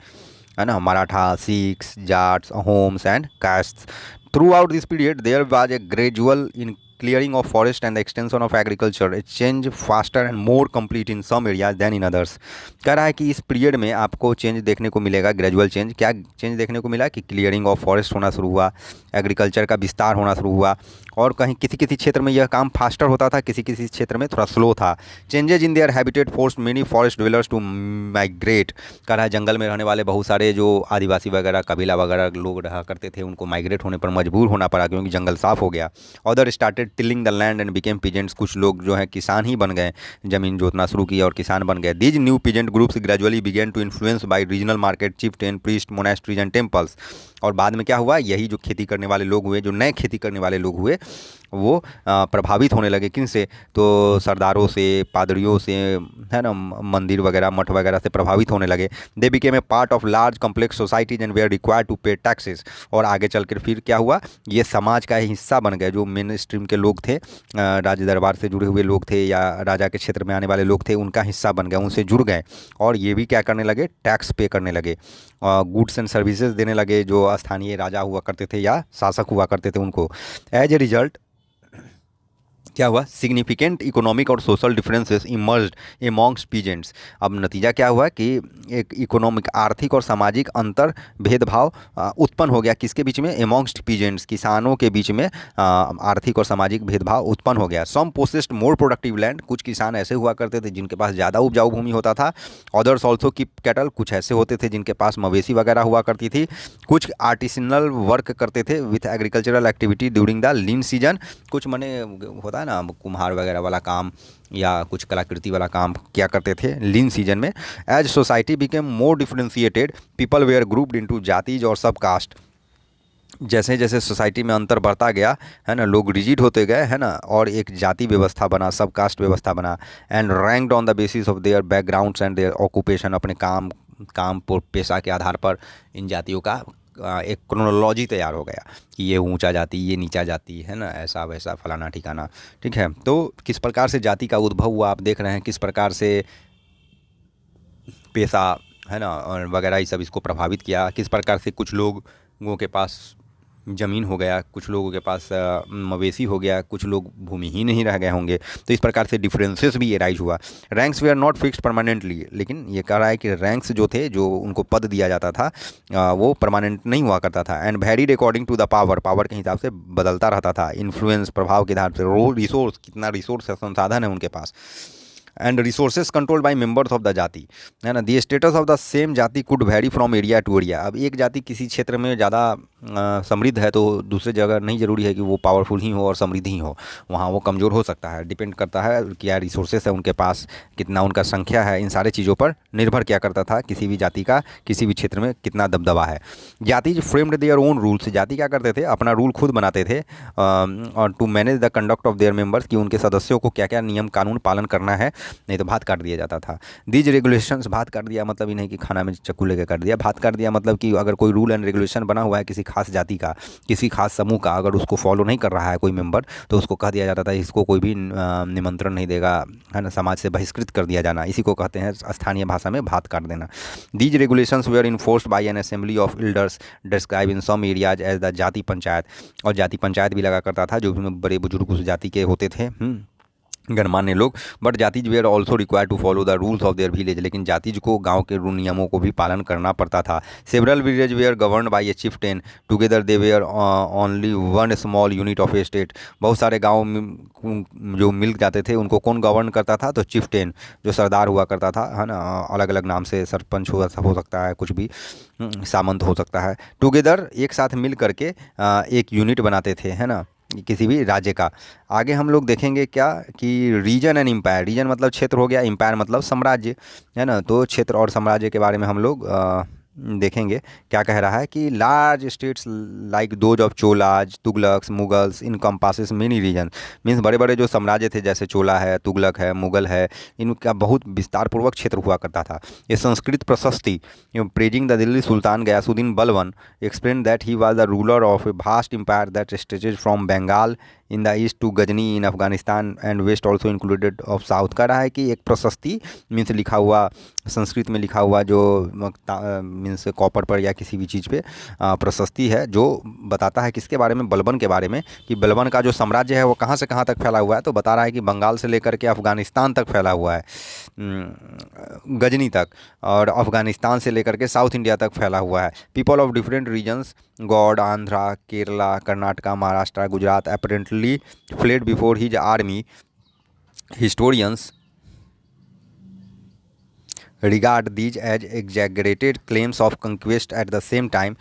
है ना। Maratha, Sikhs, Jats, Ahoms and castes. Throughout this period there was a gradual in clearing of forest and the extension of agriculture, a change faster and more complete in some areas than in others। कह रहा है कि इस period में आपको change देखने को मिलेगा, ग्रेजुअल चेंज। क्या चेंज देखने को मिला कि क्लियरिंग ऑफ फॉरेस्ट होना शुरू हुआ, एग्रीकल्चर का विस्तार होना शुरू हुआ, और कहीं किसी किसी क्षेत्र में यह काम फास्टर होता था, किसी किसी क्षेत्र में थोड़ा स्लो था। Changes in their habitat forced many forest dwellers to migrate. कह रहा है जंगल में रहने वाले बहुत सारे जो आदिवासी वगैरह कबीला वगैरह लोग रहा करते थे उनको माइग्रेट होने पर मजबूर होना पड़ा क्योंकि जंगल साफ हो गया। Other started tilling the land and became peasants. कुछ लोग जो है किसान ही बन गए, ज़मीन जोतना शुरू किया और किसान बन गए। These new peasant groups gradually began to influence by regional market, chieftain, priest, monasteries and temples. और बाद में क्या हुआ, यही जो खेती करने वाले लोग हुए, जो नए खेती करने वाले लोग हुए, वो प्रभावित होने लगे। किन से, तो सरदारों से, पादरियों से, है ना, मंदिर वगैरह मठ वगैरह से प्रभावित होने लगे। They became a part of large complex societies and they are required to pay taxes. और आगे चलकर फिर क्या हुआ, ये समाज का हिस्सा बन गए। जो मेन स्ट्रीम के लोग थे, राज दरबार से जुड़े हुए लोग थे या राजा के क्षेत्र में आने वाले लोग थे, उनका हिस्सा बन गए, उनसे जुड़ गए और ये भी क्या करने लगे, टैक्स पे करने लगे, गुड्स एंड सर्विसेज देने लगे जो स्थानीय राजा हुआ करते थे या शासक हुआ करते थे उनको। एज ए रिजल्ट क्या हुआ, सिग्निफिकेंट इकोनॉमिक और social differences emerged amongst peasants. अब नतीजा क्या हुआ कि एक इकोनॉमिक, आर्थिक और सामाजिक अंतर भेदभाव उत्पन्न हो गया। किसके बीच में, एमॉन्ग्स पीजेंट्स, किसानों के बीच में आर्थिक और सामाजिक भेदभाव उत्पन्न हो गया। सम पोसेस्ड मोर प्रोडक्टिव लैंड, कुछ किसान ऐसे हुआ करते थे जिनके पास ज़्यादा उपजाऊ भूमि होता था। अदर्स ऑल्सो कीप कैटल, कुछ ऐसे होते थे जिनके पास मवेशी वगैरह हुआ करती थी। कुछ आर्टिसनल वर्क करते थे with agricultural activity during the lean season. कुछ मने होता ना, कुम्हार वगैरह वाला काम या कुछ कलाकृति वाला काम क्या करते थे लीन सीजन में। As society became more differentiated, people were grouped into jatis और सब कास्ट। जैसे जैसे सोसाइटी में अंतर बढ़ता गया, है ना, लोग रिजिड होते गए, है ना, और एक जाति व्यवस्था बना, सब कास्ट व्यवस्था बना। And ranked on the basis of their backgrounds and their occupation, अपने काम पेशा के आधार पर इन जातियों का एक क्रोनोलॉजी तैयार हो गया कि ये ऊंचा जाति, ये नीचा जाति, है ना, ऐसा वैसा फलाना ठिकाना। ठीक है, तो किस प्रकार से जाति का उद्भव हुआ आप देख रहे हैं, किस प्रकार से पेशा, है ना, और वगैरह ये सब इसको प्रभावित किया। किस प्रकार से कुछ लोगों के पास ज़मीन हो गया, कुछ लोगों के पास मवेशी हो गया, कुछ लोग भूमिहीन ही रह गए होंगे। तो इस प्रकार से डिफरेंसेस भी एराइज हुआ। Ranks they are not fixed permanently, लेकिन ये कह रहा है कि रैंक्स जो थे, जो उनको पद दिया जाता था, वो परमानेंट नहीं हुआ करता था। And varied according to the power के हिसाब से बदलता रहता था। इन्फ्लुएंस, प्रभाव के आधार से। रिसोर्स, कितना रिसोर्स है, संसाधन है उनके पास। And resources controlled by members of the jati, है ना। The status of the same jati could vary from area to area. अब एक जाति किसी क्षेत्र में ज़्यादा समृद्ध है तो दूसरे जगह नहीं ज़रूरी है कि वो पावरफुल ही हो और समृद्ध ही हो, वहाँ वो कमज़ोर हो सकता है। डिपेंड करता है क्या रिसोर्सेस है उनके पास, कितना उनका संख्या है, इन सारे चीज़ों पर निर्भर क्या करता था किसी भी जाति का किसी भी क्षेत्र में कितना दबदबा है। जाति फ्रेम्ड देयर ओन रूल्स, जाति क्या करते थे, अपना रूल खुद बनाते थे, और to manage the conduct of their members, कि उनके सदस्यों को क्या क्या नियम कानून पालन करना है, नहीं तो भात काट दिया जाता था। दीज रेगुलेशंस, भात काट दिया मतलब ये नहीं कि खाना में चाकू लेकर काट दिया, भात काट दिया मतलब कि अगर कोई रूल एंड रेगुलेशन बना हुआ है किसी खास जाति का, किसी खास समूह का, अगर उसको फॉलो नहीं कर रहा है कोई मेंबर, तो उसको कह दिया जाता था इसको कोई भी निमंत्रण नहीं देगा, है ना, समाज से बहिष्कृत कर दिया जाना। इसी को कहते हैं स्थानीय भाषा में भात काट देना। These regulations were enforced by an assembly of elders describe in some areas as the jati panchayat. और जाति पंचायत भी लगा करता था, जो भी बड़े बुजुर्ग उस जाति के होते थे, गणमान्य लोग। But jatis were also required to follow the rules of their village, लेकिन जातिज को गांव के रूल नियमों को भी पालन करना पड़ता था। Several village were governed by a chieftain, together they were only one small unit of a state. बहुत सारे गाँव जो मिल जाते थे उनको कौन गवर्न करता था? तो चिफ्टेन, जो सरदार हुआ करता था, है ना, अलग अलग नाम से, सरपंच हो सकता है, कुछ भी सामंत हो सकता है। टुगेदर, एक साथ मिल करके एक यूनिट बनाते थे, है ना, किसी भी राज्य का। आगे हम लोग देखेंगे क्या कि रीजन एंड एम्पायर, रीजन मतलब क्षेत्र हो गया, एम्पायर मतलब साम्राज्य, है ना। तो क्षेत्र और साम्राज्य के बारे में हम लोग देखेंगे क्या कह रहा है कि large states like those of Cholas, Tughluqs, Mughals encompasses many region. Means बड़े बड़े जो साम्राज्य थे जैसे चोला है, तुगलक है, मुगल है, इनका बहुत विस्तार पूर्वक क्षेत्र हुआ करता था। ये Sanskrit prashasti praising the Delhi sultan Ghiyasuddin Balban explain that he was the ruler of a vast empire that stretches from Bengal in the east to Ghazni in Afghanistan and west also included of south. का रहा है कि एक प्रशस्ति मीन्स लिखा हुआ, संस्कृत में लिखा हुआ जो मीन्स कॉपर पर या किसी भी चीज़ पे प्रशस्ति है, जो बताता है किसके बारे में? बलबन के बारे में, कि बलबन का जो साम्राज्य है वो कहाँ से कहाँ तक फैला हुआ है। तो बता रहा है कि बंगाल से लेकर के अफगानिस्तान तक फैला हुआ है, गजनी तक, और अफगानिस्तान से लेकर के साउथ इंडिया तक फैला हुआ है। People of different regions, Gauda, Andhra, Kerala, Karnataka, Maharashtra, Gujarat, apparently fled before his army. Historians regard these as exaggerated claims of conquest. At the same time,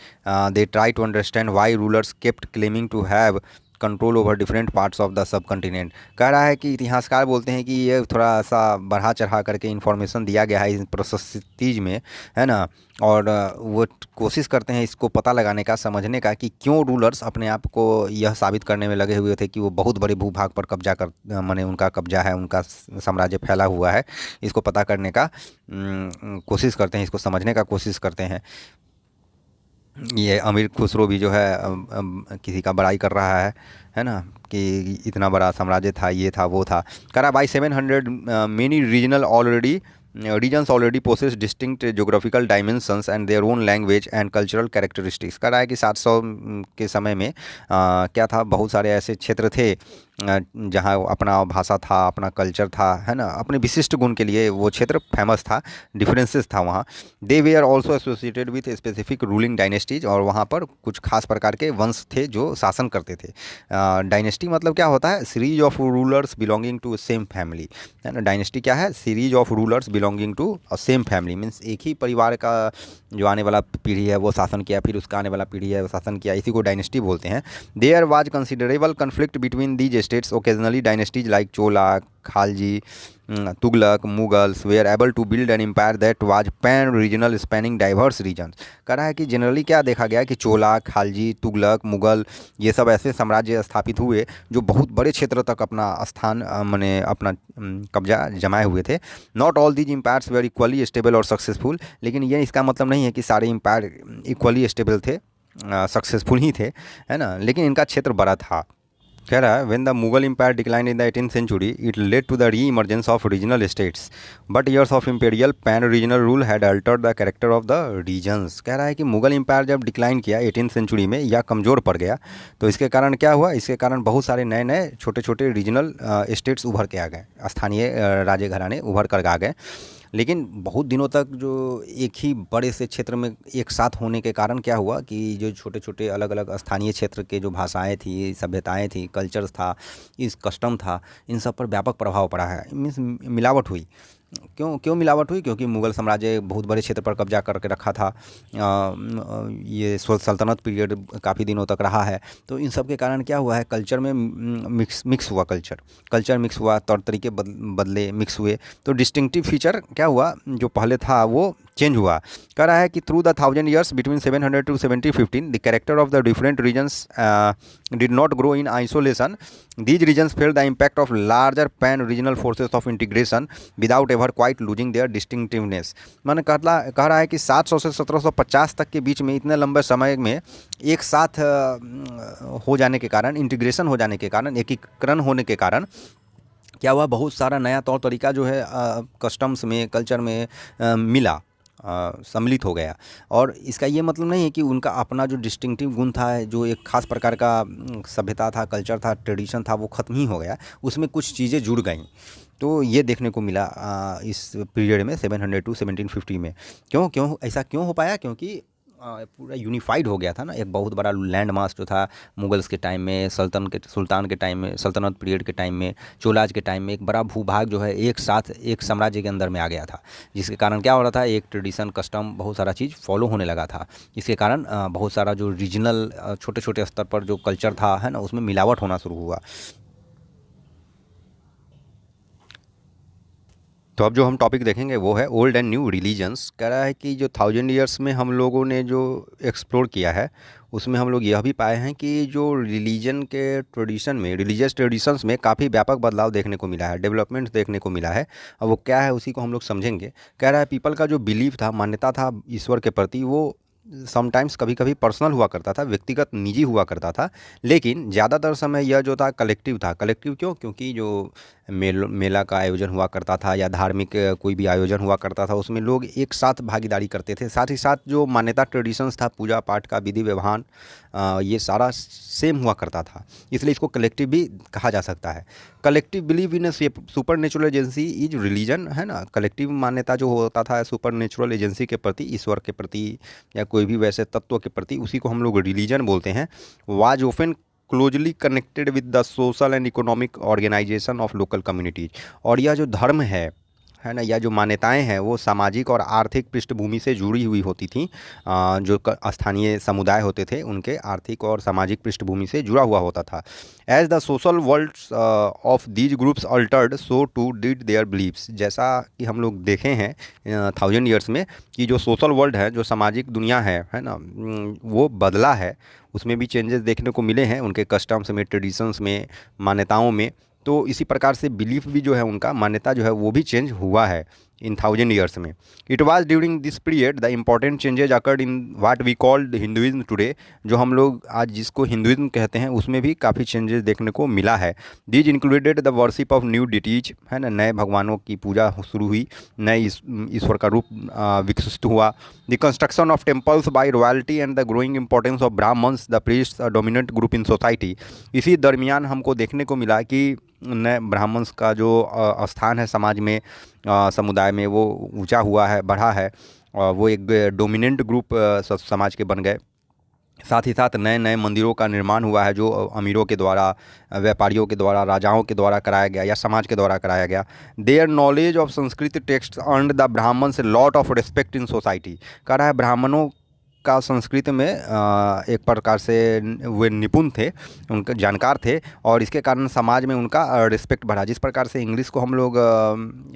they try to understand why rulers kept claiming to have control over different parts of the सब continent. कह रहा है कि इतिहासकार बोलते हैं कि ये थोड़ा सा बढ़ा चढ़ा करके इन्फॉर्मेशन दिया गया है इस प्रशस्तिज में, है ना, और वो कोशिश करते हैं इसको पता लगाने का, समझने का कि क्यों रूलर्स अपने आप को यह साबित करने में लगे हुए थे कि वो बहुत बड़े भूभाग पर कब्जा कर, माने उनका कब्जा है, उनका साम्राज्य फैला हुआ है। इसको पता करने का कोशिश करते हैं, इसको समझने का कोशिश करते हैं। ये अमीर खुसरो भी जो है किसी का बड़ाई कर रहा है ना, कि इतना बड़ा साम्राज्य था, ये था, वो था। करा by 700 many regions already possess distinct geographical dimensions and their own language and cultural characteristics। कह रहा है कि 700 के समय में क्या था, बहुत सारे ऐसे क्षेत्र थे जहाँ अपना भाषा था, अपना कल्चर था, है ना, अपने विशिष्ट गुण के लिए वो क्षेत्र फेमस था, डिफरेंसेस था वहाँ। They were also associated with specific ruling dynasties, और वहाँ पर कुछ खास प्रकार के वंश थे जो शासन करते थे। डायनेस्टी मतलब क्या होता है? Series of rulers belonging to same family, है ना। डायनेस्टी क्या है? Series of rulers belonging to a same family, means एक ही परिवार का जो आने वाला पीढ़ी है वो शासन किया, फिर उसका आने वाला पीढ़ी है वो शासन किया, इसी को डायनेस्टी बोलते हैं। There was considerable conflict between these states, occasionally dynasties like Chola, Khalji, Tughlaq, Mughals were able to build an empire that was pan regional spanning diverse regions. कह रहा है कि जनरली क्या देखा गया कि चोला, खालजी, तुगलक, मुगल, ये सब ऐसे साम्राज्य स्थापित हुए जो बहुत बड़े क्षेत्र तक अपना स्थान माने अपना कब्जा जमाए हुए थे। Not all these empires were equally stable और सक्सेसफुल, लेकिन ये इसका मतलब नहीं है कि सारे एम्पायर इक्वली स्टेबल थे, सक्सेसफुल ही थे, है ना, लेकिन इनका क्षेत्र बड़ा था। कह रहा है when the Mughal Empire declined in the 18th century, it led to the re-emergence of regional states, but years of imperial pan-regional rule had altered the character of the regions। कह रहा है कि मुगल एम्पायर जब decline किया 18th century में या कमज़ोर पड़ गया, तो इसके कारण क्या हुआ? इसके कारण बहुत सारे नए नए छोटे छोटे रीजनल स्टेट्स उभर के आ गए, स्थानीय राज्य घराने उभर कर आ गए। लेकिन बहुत दिनों तक जो एक ही बड़े से क्षेत्र में एक साथ होने के कारण क्या हुआ कि जो छोटे छोटे अलग अलग स्थानीय क्षेत्र के जो भाषाएं थी, सभ्यताएं थी, कल्चर्स था, इस कस्टम था, इन सब पर व्यापक प्रभाव पड़ा है। मीन्स मिलावट हुई। क्यों मिलावट हुई? क्योंकि मुग़ल साम्राज्य बहुत बड़े क्षेत्र पर कब्जा करके रखा था। ये सल्तनत पीरियड काफ़ी दिनों तक रहा है, तो इन सब के कारण क्या हुआ है, कल्चर में मिक्स हुआ, कल्चर मिक्स हुआ, तौर तरीके बदले, मिक्स हुए, तो डिस्टिंक्टिव फीचर क्या हुआ, जो पहले था वो चेंज हुआ। कह रहा है कि through the 1000 years between 700 to 1715 the character of the different regions did not grow in isolation. These regions felt the impact of larger pan-regional forces of integration without ever quite losing their distinctiveness। मैंने कह रहा है कि 700 से 1750 तक के बीच में इतने लंबे समय में एक साथ हो जाने के कारण, इंटीग्रेशन हो जाने के कारण, एकीकरण होने के कारण क्या हुआ, बहुत सारा नया तौर तरीका जो है कस्टम्स में, कल्चर में मिला, सम्मिलित हो गया। और इसका ये मतलब नहीं है कि उनका अपना जो डिस्टिंक्टिव गुण था, जो एक ख़ास प्रकार का सभ्यता था, कल्चर था, ट्रेडिशन था, वो ख़त्म ही हो गया, उसमें कुछ चीज़ें जुड़ गईं। तो ये देखने को मिला इस पीरियड में 700 टू 1750 में। क्यों क्यों ऐसा क्यों हो पाया? क्योंकि पूरा यूनिफाइड हो गया था ना, एक बहुत बड़ा लैंड मास जो था मुगल्स के टाइम में, सुल्तान के टाइम में, सल्तनत पीरियड के टाइम में, चोलाज के टाइम में, एक बड़ा भूभाग जो है एक साथ एक साम्राज्य के अंदर में आ गया था, जिसके कारण क्या हो रहा था, एक ट्रेडिशन, कस्टम, बहुत सारा चीज़ फॉलो होने लगा था। इसके कारण बहुत सारा जो रीजनल छोटे छोटे स्तर पर जो कल्चर था, है ना, उसमें मिलावट होना शुरू हुआ। तो अब जो हम टॉपिक देखेंगे वो है ओल्ड एंड न्यू रिलीजन्स। कह रहा है कि जो 1000 ईयर्स में हम लोगों ने जो एक्सप्लोर किया है, उसमें हम लोग यह भी पाए हैं कि जो रिलीजन के ट्रेडिशन में, रिलीजियस ट्रेडिशंस में काफ़ी व्यापक बदलाव देखने को मिला है, डेवलपमेंट देखने को मिला है। अब वो क्या है उसी को हम लोग समझेंगे। कह रहा है पीपल का जो बिलीव था, मान्यता था ईश्वर के प्रति, वो समटाइम्स कभी कभी पर्सनल हुआ करता था, व्यक्तिगत निजी हुआ करता था, लेकिन ज़्यादातर समय यह जो था कलेक्टिव था। कलेक्टिव क्यों? क्योंकि जो मेला का आयोजन हुआ करता था या धार्मिक कोई भी आयोजन हुआ करता था, उसमें लोग एक साथ भागीदारी करते थे। साथ ही साथ जो मान्यता ट्रेडिशंस था, पूजा पाठ का विधि व्यवहार, ये सारा सेम हुआ करता था, इसलिए इसको कलेक्टिव भी कहा जा सकता है। Collective believe in super natural agency is religion, है ना। कलेक्टिव मान्यता जो होता था सुपर नेचुरल एजेंसी के प्रति, ईश्वर के प्रति या कोई भी वैसे तत्व के प्रति, उसी को हम लोग रिलीजन बोलते हैं। Was often closely connected with the social and economic organisation of local communities. और यह जो धर्म है ना, या जो मान्यताएं हैं, वो सामाजिक और आर्थिक पृष्ठभूमि से जुड़ी हुई होती थी। जो स्थानीय समुदाय होते थे, उनके आर्थिक और सामाजिक पृष्ठभूमि से जुड़ा हुआ होता था। As the social worlds of these groups altered, so too did their beliefs. जैसा कि हम लोग देखे हैं 1000 ईयर्स में कि जो सोशल वर्ल्ड है, जो सामाजिक दुनिया है ना, वो बदला है। उसमें भी चेंजेस देखने को मिले हैं, उनके कस्टम्स में, ट्रेडिशंस में, मान्यताओं में। तो इसी प्रकार से बिलीफ भी जो है, उनका मान्यता जो है, वो भी चेंज हुआ है इन 1000 ईयर्स में। It was during this period the important changes occurred in what we called Hinduism today. जो हम लोग आज जिसको हिंदुइज्म कहते हैं, उसमें भी काफ़ी चेंजेस देखने को मिला है। These included the worship of new deities, है ना, नए भगवानों की पूजा शुरू हुई, नए ईश्वर का रूप विकसित हुआ। The construction of temples by royalty and the growing importance of Brahmans the priests a dominant group in society. इसी दरमियान हमको देखने को मिला कि नए ब्राह्मण्स का जो स्थान है समाज में, समुदाय में, वो ऊंचा हुआ है, बढ़ा है, और वो एक डोमिनेंट ग्रुप समाज के बन गए। साथ ही साथ नए नए मंदिरों का निर्माण हुआ है, जो अमीरों के द्वारा, व्यापारियों के द्वारा, राजाओं के द्वारा कराया गया या समाज के द्वारा कराया गया। Their knowledge of Sanskrit text earned the Brahmans lot of respect in society. कह रहा है ब्राह्मणों का संस्कृत में एक प्रकार से वे निपुण थे, उनके जानकार थे, और इसके कारण समाज में उनका रिस्पेक्ट बढ़ा। जिस प्रकार से इंग्लिश को हम लोग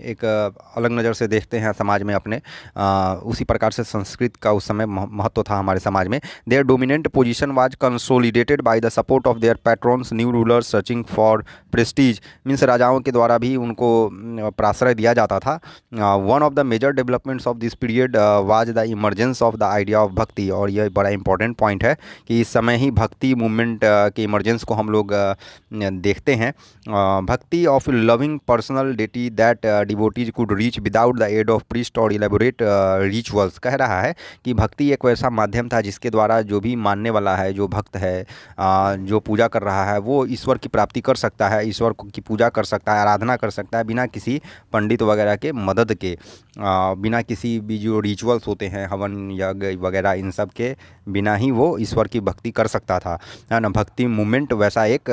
एक अलग नज़र से देखते हैं समाज में अपने, उसी प्रकार से संस्कृत का उस समय महत्व था हमारे समाज में। Their dominant position was consolidated by the support of their patrons new rulers searching for prestige. Means राजाओं के द्वारा भी उनको प्राश्रय दिया जाता था। One of the major developments of this period was the emergence of the idea of bhakti. और यह बड़ा इंपॉर्टेंट पॉइंट है कि इस समय ही भक्ति मूवमेंट के इमरजेंस को हम लोग देखते हैं। Bhakti of loving personal deity that devotees could reach without the aid of priest और इलेबोरेट रिचुअल्स। कह रहा है कि भक्ति एक वैसा माध्यम था जिसके द्वारा जो भी मानने वाला है, जो भक्त है, जो पूजा कर रहा है, वो ईश्वर की प्राप्ति कर सकता है, ईश्वर की पूजा कर सकता है, आराधना कर सकता है, बिना किसी पंडित वगैरह के मदद के, बिना किसी भी जो रिचुअल्स होते हैं, हवन यज्ञ वगैरह, इन सब के बिना ही वो ईश्वर की भक्ति कर सकता था, है ना। भक्ति मूवमेंट वैसा एक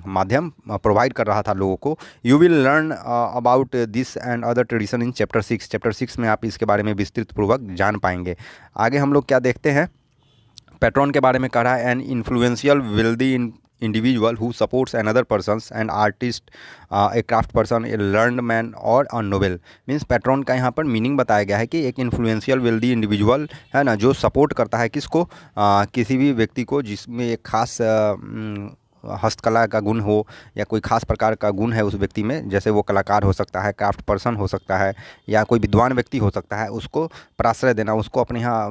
माध्यम प्रोवाइड कर रहा था लोगों को। You will learn about this and other tradition in chapter 6। Chapter 6 में आप इसके बारे में विस्तृत पूर्वक जान पाएंगे। आगे हम लोग क्या देखते हैं, पैट्रॉन के बारे में कह रहा है, an influential wealthy individual who supports another persons, an artist, a craft person, a learned man or a noble। Means patron का यहाँ पर मीनिंग बताया गया है कि एक इन्फ्लुएंशियल वेल्दी इंडिविजुअल, है ना, जो सपोर्ट करता है किसको, किसी भी व्यक्ति को जिसमें एक खास हस्तकला का गुण हो या कोई खास प्रकार का गुण है उस व्यक्ति में, जैसे वो कलाकार हो सकता है, क्राफ्ट पर्सन हो सकता है, या कोई विद्वान व्यक्ति हो सकता है, उसको प्राश्रय देना, उसको अपने यहाँ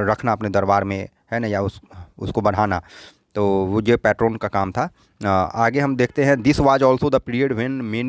रखना अपने दरबार में, है ना, या उसको बढ़ाना। तो वो जो पैट्रॉन का काम था। आगे हम देखते हैं, this was also the period when main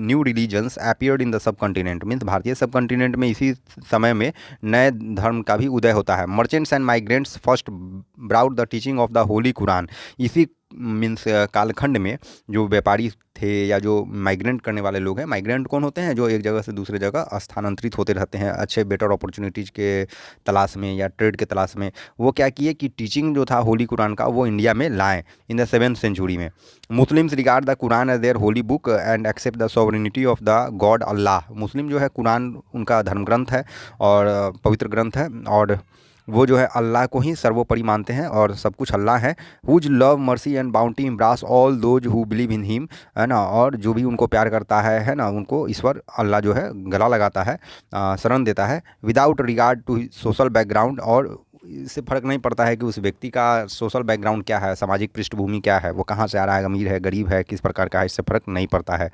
new religions appeared in the sub continent, means भारतीय सब कॉन्टिनेंट में इसी समय में नए धर्म का भी उदय होता है। Merchants and migrants first brought the teaching of the Holi Quran, इसी मीन्स कालखंड में जो व्यापारी थे या जो माइग्रेंट करने वाले लोग हैं, माइग्रेंट कौन होते हैं, जो एक जगह से दूसरे जगह स्थानांतरित होते रहते हैं अच्छे बेटर अपॉर्चुनिटीज़ के तलाश में या ट्रेड के तलाश में, वो क्या किए कि टीचिंग जो था होली कुरान का वो इंडिया में लाएँ इन द 7th सेंचुरी में। Muslims regard the Quran as their holy book and accept the sovereignty of the god Allah, Muslim जो है कुरान उनका धर्म ग्रंथ है और पवित्र ग्रंथ है, और वो जो है अल्लाह को ही सर्वोपरि मानते हैं और सब कुछ अल्लाह है। Whose love mercy and bounty embrace all those who believe in him, है ना, और जो भी उनको प्यार करता है ना, उनको ईश्वर अल्लाह जो है गला लगाता है, शरण देता है, without regard to social background, और इससे फ़र्क नहीं पड़ता है कि उस व्यक्ति का सोशल बैकग्राउंड क्या है, सामाजिक पृष्ठभूमि क्या है, वो कहाँ से आ रहा है, अमीर है, गरीब है, किस प्रकार का है, इससे फ़र्क नहीं पड़ता है।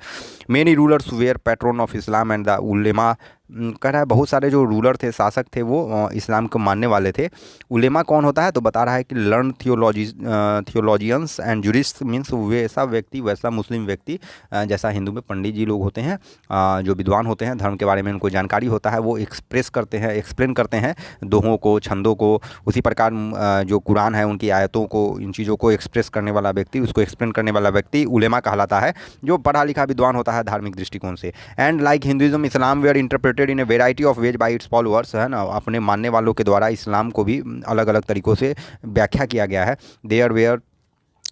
Many rulers were patron of Islam and the ulema, कह रहा है बहुत सारे जो रूलर थे, शासक थे, वो इस्लाम को मानने वाले थे। उलेमा कौन होता है, तो बता रहा है कि learn theologians and jurist, means वैसा व्यक्ति, वैसा मुस्लिम व्यक्ति जैसा हिंदू में पंडित जी लोग होते हैं, जो विद्वान होते हैं, धर्म के बारे में उनको जानकारी होता है, वो एक्सप्रेस करते हैं, एक्सप्लेन करते हैं दोहों को, छंदों को। उसी प्रकार जो कुरान है उनकी आयतों को, इन चीज़ों को एक्सप्रेस करने वाला व्यक्ति, उसको एक्सप्लेन करने वाला व्यक्ति उलेमा कहलाता है, जो पढ़ा लिखा विद्वान होता है धार्मिक दृष्टिकोण से। And like Hinduism Islam were interpreted in a variety of ways by its followers, है ना, अपने मानने वालों के द्वारा इस्लाम को भी अलग अलग तरीक़ों से व्याख्या किया गया है। देयर वेयर,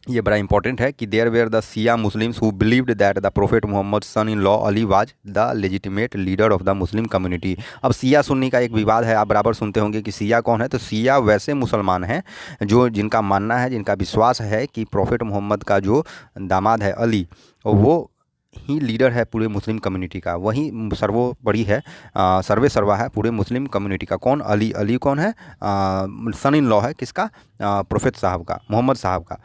ये बड़ा इंपॉर्टेंट है कि there were the Shia Muslims who believed that the prophet Mohammad son in law Ali was the legitimate leader of the Muslim community. अब सिया सुन्नी का एक विवाद है, आप बराबर सुनते होंगे कि सिया कौन है, तो सिया वैसे मुसलमान हैं जो जिनका मानना है, जिनका विश्वास है कि प्रोफेट मोहम्मद का जो दामाद है अली, वो ही लीडर है पूरे मुस्लिम कम्युनिटी का, वही सर्वोपरि है, सर्वे सर्वा है पूरे मुस्लिम कम्युनिटी का। कौन, अली। अली कौन है, सन इन लॉ है किसका, प्रोफेट साहब का, मोहम्मद साहब का।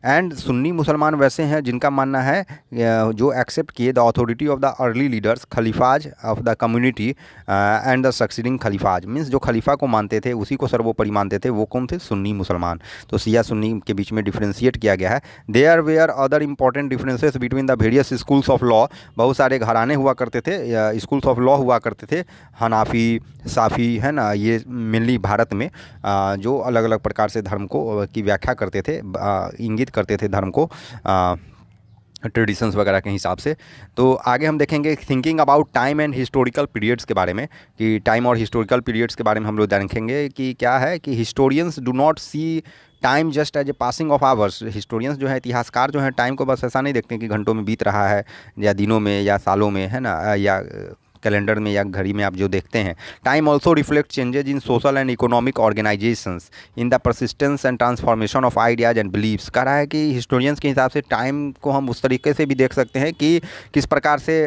एंड सुन्नी मुसलमान वैसे हैं जिनका मानना है जो एक्सेप्ट किए the authority of the early leaders khalifas of the community and the succeeding khalifas, means जो खलीफा को मानते थे, उसी को सर्वोपरि मानते थे, वो कौन थे, सुन्नी मुसलमान। तो सिया सुन्नी के बीच में डिफ्रेंशिएट किया गया है। There were other important differences between the various schools of law, बहुत सारे घराने हुआ करते थे, स्कूल्स ऑफ लॉ हुआ करते थे, हनाफी, साफ़ी, है ना, ये मेनली भारत में जो अलग अलग प्रकार से धर्म को की व्याख्या करते थे, इंगित करते थे धर्म को ट्रेडिशंस वगैरह के हिसाब से। तो आगे हम देखेंगे thinking about time and historical periods के बारे में, कि टाइम और हिस्टोरिकल पीरियड्स के बारे में हम लोग देखेंगे कि क्या है कि historians do not see time just as a passing of hours. Historians जो है, इतिहासकार जो हैं, टाइम को बस ऐसा नहीं देखते कि घंटों में बीत रहा है या दिनों में या सालों में, है ना, या कैलेंडर में या घड़ी में आप जो देखते हैं। Time also reflect changes in social and economic organisations in the persistence and transformation of ideas and beliefs. कह रहा है कि हिस्टोरियंस के हिसाब से टाइम को हम उस तरीके से भी देख सकते हैं कि किस प्रकार से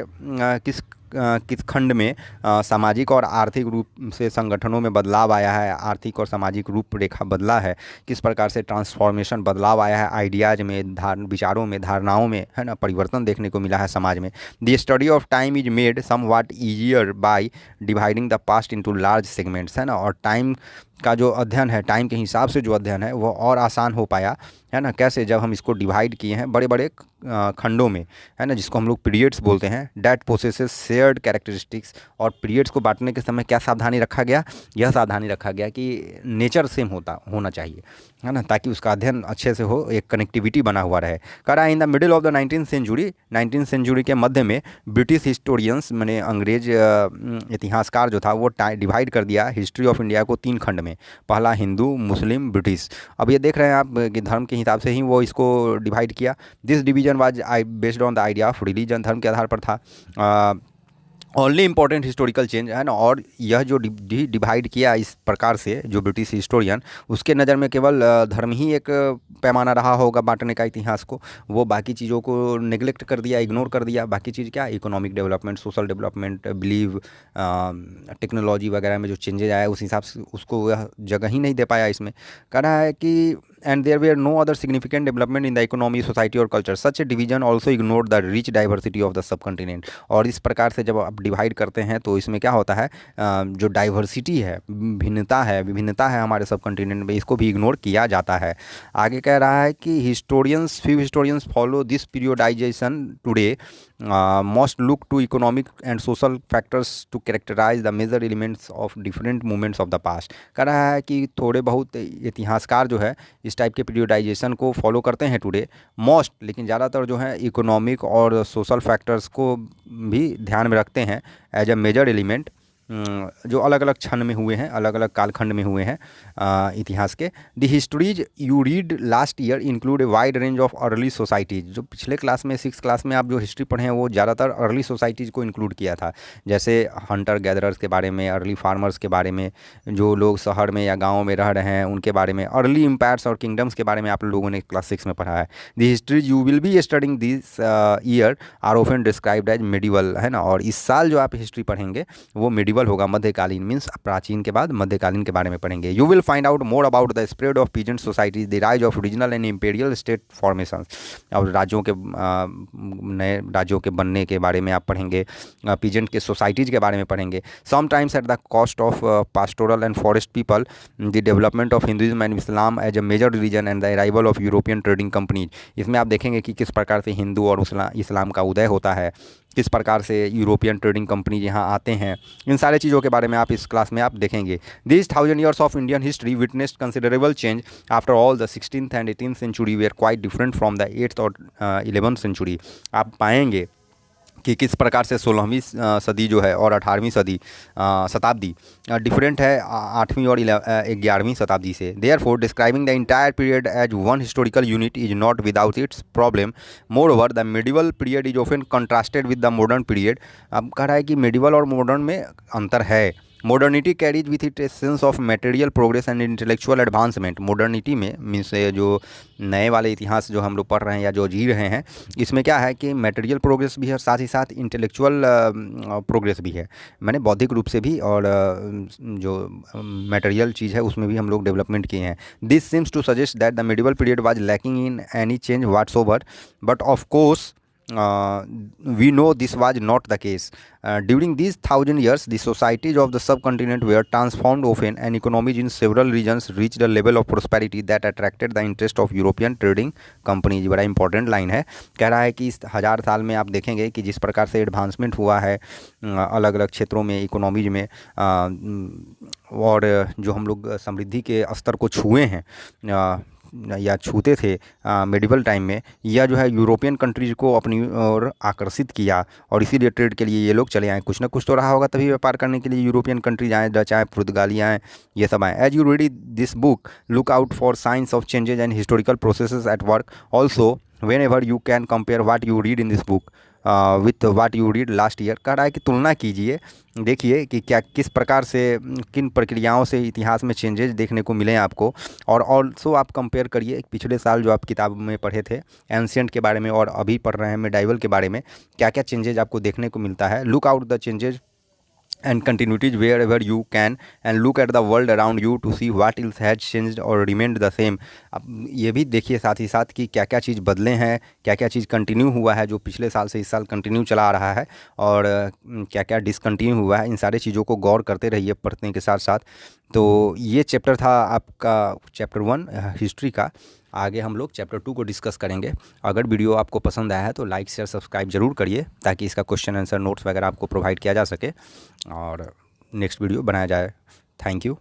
किस खंड में सामाजिक और आर्थिक रूप से संगठनों में बदलाव आया है, आर्थिक और सामाजिक रूपरेखा बदला है, किस प्रकार से ट्रांसफॉर्मेशन बदलाव आया है आइडियाज़ में, विचारों में, धारणाओं में, है ना, परिवर्तन देखने को मिला है समाज में। The study of time is made somewhat easier by dividing the past into large segments, है ना, और टाइम का जो अध्ययन है, टाइम के हिसाब से जो अध्ययन है वो और आसान हो पाया, है ना, कैसे, जब हम इसको डिवाइड किए हैं बड़े बड़े खंडों में, है ना, जिसको हम लोग पीरियड्स बोलते हैं। डैट पोसेसेस शेयर्ड कैरेक्टरिस्टिक्स, और पीरियड्स को बांटने के समय क्या सावधानी रखा गया, यह सावधानी रखा गया कि नेचर सेम होना चाहिए, है ना, ताकि उसका अध्ययन अच्छे से हो, एक कनेक्टिविटी बना हुआ रहे। करा in the middle of the 19th century, 19th century के मध्य में ब्रिटिश हिस्टोरियंस, मैंने अंग्रेज इतिहासकार जो था, वो डिवाइड कर दिया हिस्ट्री ऑफ इंडिया को 3 खंड में, पहला हिंदू, मुस्लिम, ब्रिटिश। अब ये देख रहे हैं आप कि धर्म के हिसाब से ही वो इसको डिवाइड किया। This division was based on the idea of religion, धर्म के आधार पर था। ओनली इंपॉर्टेंट हिस्टोरिकल चेंज, है ना, और यह जो डिवाइड किया इस प्रकार से जो ब्रिटिश हिस्टोरियन, उसके नज़र में केवल धर्म ही एक पैमाना रहा होगा बांटने का इतिहास को, वो बाकी चीज़ों को नेग्लेक्ट कर दिया, इग्नोर कर दिया। बाकी चीज़ क्या, economic development, social development, believe, technology वगैरह में जो चेंजेज आया, उस हिसाब से उसको वह जगह ही नहीं दे पाया इसमें। कह रहा है कि and there were no other significant development in the economy, society or culture. Such a division also ignored the rich diversity of the subcontinent. और इस प्रकार से जब आप डिवाइड करते हैं तो इसमें क्या होता है, जो डाइवर्सिटी है, विभिन्नता है हमारे सब कॉन्टिनेंट में, इसको भी इग्नोर किया जाता है। आगे कह रहा है कि few historians follow this periodization today, must look to economic and social factors to characterize the major elements of different movements of the past। कह रहा है कि थोड़े बहुत इतिहासकार जो है इस टाइप के पीरियोडाइजेशन को फॉलो करते हैं टुडे, मोस्ट, लेकिन ज़्यादातर जो है इकोनॉमिक और सोशल फैक्टर्स को भी ध्यान में रखते हैं एज अ मेजर एलिमेंट, जो अलग अलग क्षण में हुए हैं, अलग अलग कालखंड में हुए हैं इतिहास के। The histories you read last year include a wide range of early societies. जो पिछले क्लास में 6th क्लास में आप जो हिस्ट्री पढ़े हैं वो ज़्यादातर अर्ली सोसाइटीज़ को इंक्लूड किया था, जैसे हंटर गैदरर्स के बारे में, अर्ली फार्मर्स के बारे में, जो लोग शहर में या गाँव में रह रहे हैं उनके बारे में, अर्ली एम्पायर्स और किंगडम्स के बारे में आप लोगों ने क्लास 6 में पढ़ा है। The histories you will be studying this year are often described as medieval, है ना। और इस साल जो आप हिस्ट्री पढ़ेंगे वो मेडिवल होगा, मध्यकालीन, मीन्स प्राचीन के बाद मध्यकालीन के बारे में पढ़ेंगे। You will find out more about the spread of peasant societies, the rise of regional and imperial state formations. और राज्यों के नए राज्यों के बनने के बारे में आप पढ़ेंगे, पीजेंट के सोसाइटीज के बारे में पढ़ेंगे। Sometimes at the cost of pastoral and forest people, the development of Hinduism and Islam as a major religion and the arrival of European trading companies. इसमें आप देखेंगे कि किस प्रकार से हिंदू और इस्लाम का उदय होता है, किस प्रकार से यूरोपियन ट्रेडिंग कंपनी यहाँ आते हैं, इन सारे चीज़ों के बारे में आप इस क्लास में आप देखेंगे। This 1000 years of Indian history witnessed considerable change after all the 16th and 18th century were quite different from the 8th और 11th century। आप पाएंगे कि किस प्रकार से 16वीं सदी जो है और 18वीं शताब्दी डिफरेंट है 8वीं और 11वीं शताब्दी से। Therefore describing the entire period as one historical unit is not without its problem. Moreover the medieval period is often contrasted with the modern period. अब कह रहा है कि मेडिवल और मॉडर्न में अंतर है। Modernity carries with it a sense of material progress and intellectual advancement. Modernity में मीन्स जो नए वाले इतिहास जो हम लोग पढ़ रहे हैं या जो जी रहे हैं, इसमें क्या है कि मटेरियल प्रोग्रेस भी है, साथ ही साथ इंटेलेक्चुअल प्रोग्रेस भी है, मैंने बौद्धिक रूप से भी, और जो मटेरियल चीज़ है उसमें भी हम लोग डेवलपमेंट किए हैं। This seems to suggest that the medieval period was lacking in any change whatsoever, but of course we know this was not the case. During these 1000 years, the societies of the subcontinent were transformed often, and economies in several regions reached a level of prosperity that attracted the interest of European trading companies। बड़ा important line है। कह रहा है कि इस 1000 साल में आप देखेंगे कि जिस प्रकार से एडवांसमेंट हुआ है अलग अलग क्षेत्रों में, इकोनॉमीज में, और जो हम लोग समृद्धि के स्तर को छुए हैं या छूते थे मेडिवल टाइम में, या जो है यूरोपियन कंट्रीज़ को अपनी ओर आकर्षित किया, और इसीलिए ट्रेड के लिए ये लोग चले आए। कुछ ना कुछ तो रहा होगा तभी व्यापार करने के लिए यूरोपियन कंट्रीज आए, डच आए, पुर्तगाली आए, ये सब आए। As you read this book look out for science of changes and historical processes at work. Also whenever you can compare what you read in this book with what you read last year. कह रहा है कि तुलना कीजिए, देखिए कि क्या किस प्रकार से, किन प्रक्रियाओं से इतिहास में चेंजेस देखने को मिले आपको, और ऑल्सो आप कंपेयर करिए पिछले साल जो आप किताब में पढ़े थे एंशिएंट के बारे में और अभी पढ़ रहे हैं मेडाइवल के बारे में, क्या क्या चेंजेज आपको देखने को मिलता है। Look out the changes and continuities wherever you can and look at the world around you to see what else has changed or remained the same। अब ये भी देखिए साथ ही साथ कि क्या क्या चीज़ बदले हैं, क्या क्या चीज़ कंटिन्यू हुआ है जो पिछले साल से इस साल कंटिन्यू चला आ रहा है, और क्या क्या डिसकंटिन्यू हुआ है। इन सारे चीज़ों को गौर करते रहिए पढ़ने के साथ साथ। तो ये चैप्टर था आपका चैप्टर 1 हिस्ट्री का। आगे हम लोग चैप्टर 2 को डिस्कस करेंगे। अगर वीडियो आपको पसंद आया है तो लाइक शेयर सब्सक्राइब जरूर करिए, ताकि इसका क्वेश्चन आंसर नोट्स वगैरह आपको प्रोवाइड किया जा सके और नेक्स्ट वीडियो बनाया जाए। Thank you.